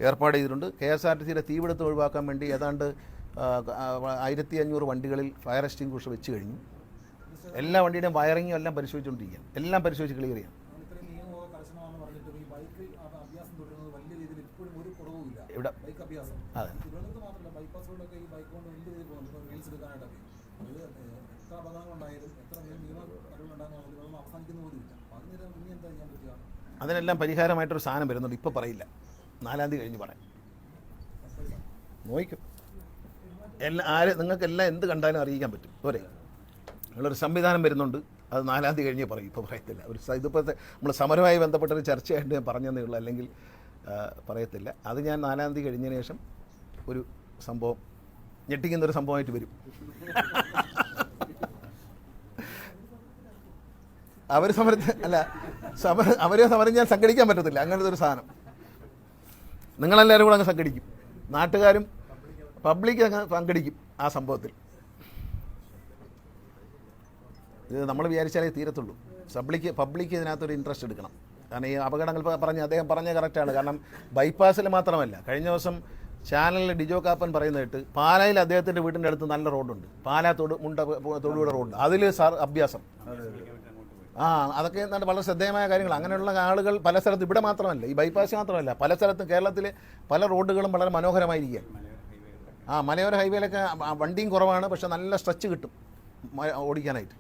ഏർപ്പാട് ചെയ്തിട്ടുണ്ട്. KSRTCയുടെ തീപിടുത്തം ഒഴിവാക്കാൻ വേണ്ടി ഏതാണ്ട് 1500 വണ്ടികളിൽ ഫയർ എക്സ്റ്റിംഗ്വിഷർ വെച്ച് കഴിഞ്ഞു. എല്ലാ വണ്ടിയുടെയും വയറിങ്ങും എല്ലാം പരിശോധിച്ചുകൊണ്ടിരിക്കുകയാണ്. എല്ലാം പരിശോധിച്ച് ക്ലിയർ ചെയ്യാം. ഇവിടെ അതെ, അതിനെല്ലാം പരിഹാരമായിട്ടൊരു സാധനം വരുന്നുണ്ട്. ഇപ്പോൾ പറയില്ല, 4-ാം തീയതി കഴിഞ്ഞ് പറയാം. നോക്കും നിങ്ങൾക്കെല്ലാം എന്ത് കണ്ടാലും അറിയിക്കാൻ പറ്റും. പോരെ, നിങ്ങളൊരു സംവിധാനം വരുന്നുണ്ട്, അത് 4-ാം തീയതി കഴിഞ്ഞേ പറയും. ഇപ്പോൾ പറയത്തില്ല. ഇതിപ്പോഴത്തെ നമ്മൾ സമരവുമായി ബന്ധപ്പെട്ടൊരു ചർച്ചയായിട്ട് ഞാൻ പറഞ്ഞതേ ഉള്ളൂ, അല്ലെങ്കിൽ പറയത്തില്ല. അത് ഞാൻ 4-ാം തീയതി കഴിഞ്ഞതിന് ശേഷം ഒരു സംഭവം, ഞെട്ടിക്കുന്നൊരു സംഭവമായിട്ട് വരും. അവർ അവരെ സമരം ഞാൻ സംഘടിക്കാൻ പറ്റത്തില്ല. അങ്ങനത്തെ ഒരു സാധനം നിങ്ങളെല്ലാവരും കൂടെ അങ്ങ് സംഘടിക്കും. നാട്ടുകാരും പബ്ലിക് അങ്ങ് സംഘടിക്കും ആ സംഭവത്തിൽ. ഇത് നമ്മൾ വിചാരിച്ചാലേ തീരത്തുള്ളൂ. പബ്ലിക് ഇതിനകത്തൊരു ഇൻട്രസ്റ്റ് എടുക്കണം. കാരണം ഈ അപകടങ്ങൾ അദ്ദേഹം പറഞ്ഞ കറക്റ്റാണ്. കാരണം ബൈപ്പാസിൽ മാത്രമല്ല, കഴിഞ്ഞ ദിവസം ചാനലിൽ ഡിജോ കാപ്പൻ പറയുന്നതായിട്ട് പാലായിൽ അദ്ദേഹത്തിൻ്റെ വീടിൻ്റെ അടുത്ത് നല്ല റോഡുണ്ട്, പാലാ തൊടുപുഴ റോഡ്, അതിൽ അഭ്യാസം. അതൊക്കെ എന്താണ് വളരെ ശ്രദ്ധേയമായ കാര്യങ്ങൾ. അങ്ങനെയുള്ള ആളുകൾ പല സ്ഥലത്തും, ഇവിടെ മാത്രമല്ല, ഈ ബൈപ്പാസ് മാത്രമല്ല, പല സ്ഥലത്തും കേരളത്തിലെ പല റോഡുകളും വളരെ മനോഹരമായിരിക്കുകയാണ്. മലയോര ഹൈവേയിലൊക്കെ വണ്ടിയും കുറവാണ്, പക്ഷേ നല്ല സ്ട്രെച്ച് കിട്ടും ഓടിക്കാനായിട്ട്.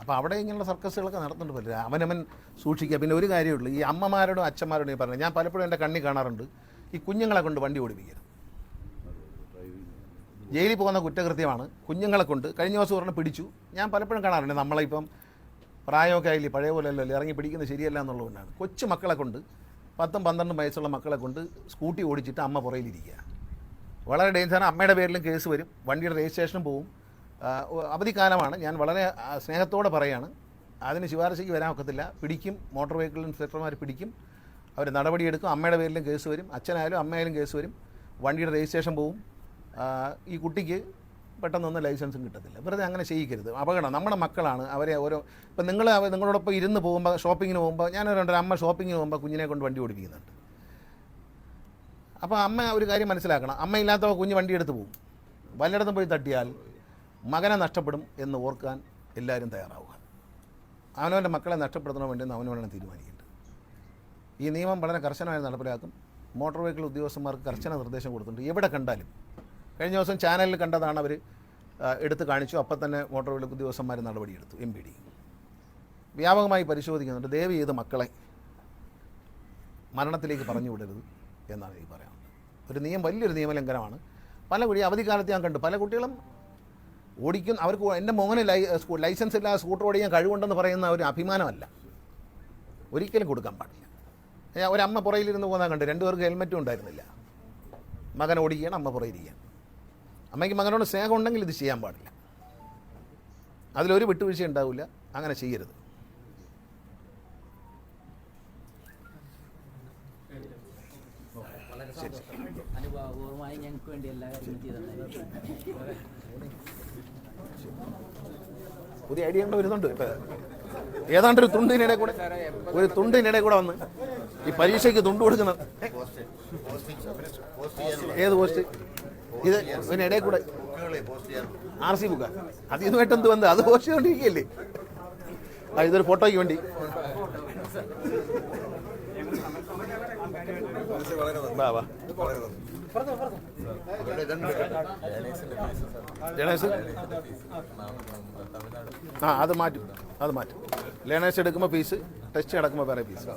അപ്പോൾ അവിടെ ഇങ്ങനെയുള്ള സർക്കസുകളൊക്കെ നടത്തുന്നുണ്ട് പറ്റില്ല. അവനവൻ സൂക്ഷിക്കുക. പിന്നെ ഒരു കാര്യമുള്ളൂ, ഈ അമ്മമാരോടും അച്ഛന്മാരോടും പറഞ്ഞു, ഞാൻ പലപ്പോഴും എൻ്റെ കണ്ണി കാണാറുണ്ട്, ഈ കുഞ്ഞുങ്ങളെ കൊണ്ട് വണ്ടി ഓടിപ്പിക്കരുത്. ജയിലിൽ പോകുന്ന കുറ്റകൃത്യമാണ്. കുഞ്ഞുങ്ങളെ കൊണ്ട് കഴിഞ്ഞ ദിവസം ഒരെണ്ണം പിടിച്ചു. ഞാൻ പലപ്പോഴും കാണാറുണ്ട്, നമ്മളിപ്പം പ്രായമൊക്കെ ആയില്ലേ, പഴയ പോലെ അല്ലല്ലോ, ഇറങ്ങി പിടിക്കുന്നത് ശരിയല്ല എന്നുള്ളതുകൊണ്ടാണ്. കൊച്ചു മക്കളെ കൊണ്ട് 10-12 വയസ്സുള്ള മക്കളെ കൊണ്ട് സ്കൂട്ടി ഓടിച്ചിട്ട് അമ്മ പുറയിലിരിക്കുക. വളരെ ഡേഞ്ചറാണ്. അമ്മയുടെ പേരിലും കേസ് വരും, വണ്ടിയുടെ രജിസ്ട്രേഷനും പോവും. അവധിക്കാലമാണ്, ഞാൻ വളരെ സ്നേഹത്തോടെ പറയുകയാണ്, അതിന് ശുപാർശയ്ക്ക് വരാൻ ഒക്കത്തില്ല. പിടിക്കും, മോട്ടോർ വെഹിക്കിൾ ഇൻസ്പെക്ടർമാർ പിടിക്കും, അവർ നടപടിയെടുക്കും. അമ്മയുടെ പേരിലും കേസ് വരും, അച്ഛനായാലും അമ്മയായാലും കേസ് വരും, വണ്ടിയുടെ രജിസ്ട്രേഷൻ പോവും. ഈ കുട്ടിക്ക് പെട്ടെന്നൊന്നും ലൈസൻസും കിട്ടത്തില്ല. വെറുതെ അങ്ങനെ ചെയ്യിക്കരുത്, അപകടം. നമ്മുടെ മക്കളാണ്, അവരെ ഓരോ ഇപ്പം നിങ്ങളോടൊപ്പം ഇരുന്ന് പോകുമ്പോൾ, ഷോപ്പിങ്ങിന് പോകുമ്പോൾ, ഞാനൊരു അമ്മ ഷോപ്പിങ്ങിന് പോകുമ്പോൾ കുഞ്ഞിനെ കൊണ്ട് വണ്ടി ഓടിപ്പിക്കുന്നുണ്ട്. അപ്പോൾ അമ്മ ഒരു കാര്യം മനസ്സിലാക്കണം, അമ്മയില്ലാത്തവ കുഞ്ഞ് വണ്ടി എടുത്ത് പോകും. വല്ലയിടത്തും പോയി തട്ടിയാൽ മകനെ നഷ്ടപ്പെടും എന്ന് ഓർക്കാൻ എല്ലാവരും തയ്യാറാവുക. അവനവൻ്റെ മക്കളെ നഷ്ടപ്പെടുത്തണോ വേണ്ടിയെന്ന് അവനവനാണ് തീരുമാനിക്കേണ്ടത്. ഈ നിയമം വളരെ കർശനമായി നടപ്പിലാക്കും. മോട്ടോർ വെഹിക്കിൾ ഉദ്യോഗസ്ഥന്മാർക്ക് കർശന നിർദ്ദേശം കൊടുത്തിട്ടുണ്ട്. എവിടെ കണ്ടാലും, കഴിഞ്ഞ ദിവസം ചാനലിൽ കണ്ടതാണ്, അവർ എടുത്ത് കാണിച്ചു. അപ്പം തന്നെ മോട്ടോർ വെഹിക്കിൾ ഉദ്യോഗസ്ഥന്മാർ നടപടിയെടുത്തു. MPD വ്യാപകമായി പരിശോധിക്കുന്നുണ്ട്. ദയവ് ചെയ്ത് മക്കളെ മരണത്തിലേക്ക് പറഞ്ഞു വിടരുത് എന്നാണ് എനിക്ക് പറയാനുള്ളത്. വലിയൊരു നിയമലംഘനമാണ്. പല അവധിക്കാലത്ത് ഞാൻ കണ്ടു, പല കുട്ടികളും ഓടിക്കും. അവർക്ക് എൻ്റെ മോഹന് ലൈസൻസ് ഇല്ലാതെ സ്കൂട്ടർ ഓടിക്കാൻ കഴിവുണ്ടെന്ന് പറയുന്ന ഒരു അഭിമാനമല്ല, ഒരിക്കലും കൊടുക്കാൻ പാടില്ല. ഒരമ്മ പുറയിലിരുന്ന് പോകുന്ന കണ്ട്, 2 പേർക്ക് ഹെൽമെറ്റും ഉണ്ടായിരുന്നില്ല. മകൻ ഓടിക്കുകയാണ്, അമ്മ പുറയിരിക്കുകയാണ്. അമ്മയ്ക്ക് മകനോട് സ്നേഹം ഉണ്ടെങ്കിൽ ഇത് ചെയ്യാൻ പാടില്ല. അതിലൊരു വിട്ടുവീഴ്ച ഉണ്ടാവില്ല. അങ്ങനെ ചെയ്യരുത്. അനുഭവപൂർവമായി ഞങ്ങൾക്ക് വേണ്ടി എല്ലാ കാര്യങ്ങളും ചെയ്തിട്ടുണ്ടായിരുന്നു. പുതിയ ഐഡിയ കൊണ്ട് വരുന്നുണ്ട്. ഏതാണ്ടൊരു തുണ്ടിനിടെ കൂടെ വന്ന് ഈ പരീക്ഷയ്ക്ക് തുണ്ട് കൊടുക്കുന്ന ഏത് പോസ്റ്റ് ഇത് ഇതിനിടയിൽ കൂടെ RC ബുക്കാ, അതിനുമായിട്ട് എന്ത് വന്ന് അത് പോസ്റ്റ് ചെയ്തുകൊണ്ടിരിക്കുകയല്ലേ. ഇതൊരു ഫോട്ടോയ്ക്ക് വേണ്ടി അത് മാറ്റും. ലേണേഴ്സ് എടുക്കുമ്പോൾ ഫീസ്, ടെസ്റ്റ് നടക്കുമ്പോൾ വേറെ ഫീസ്.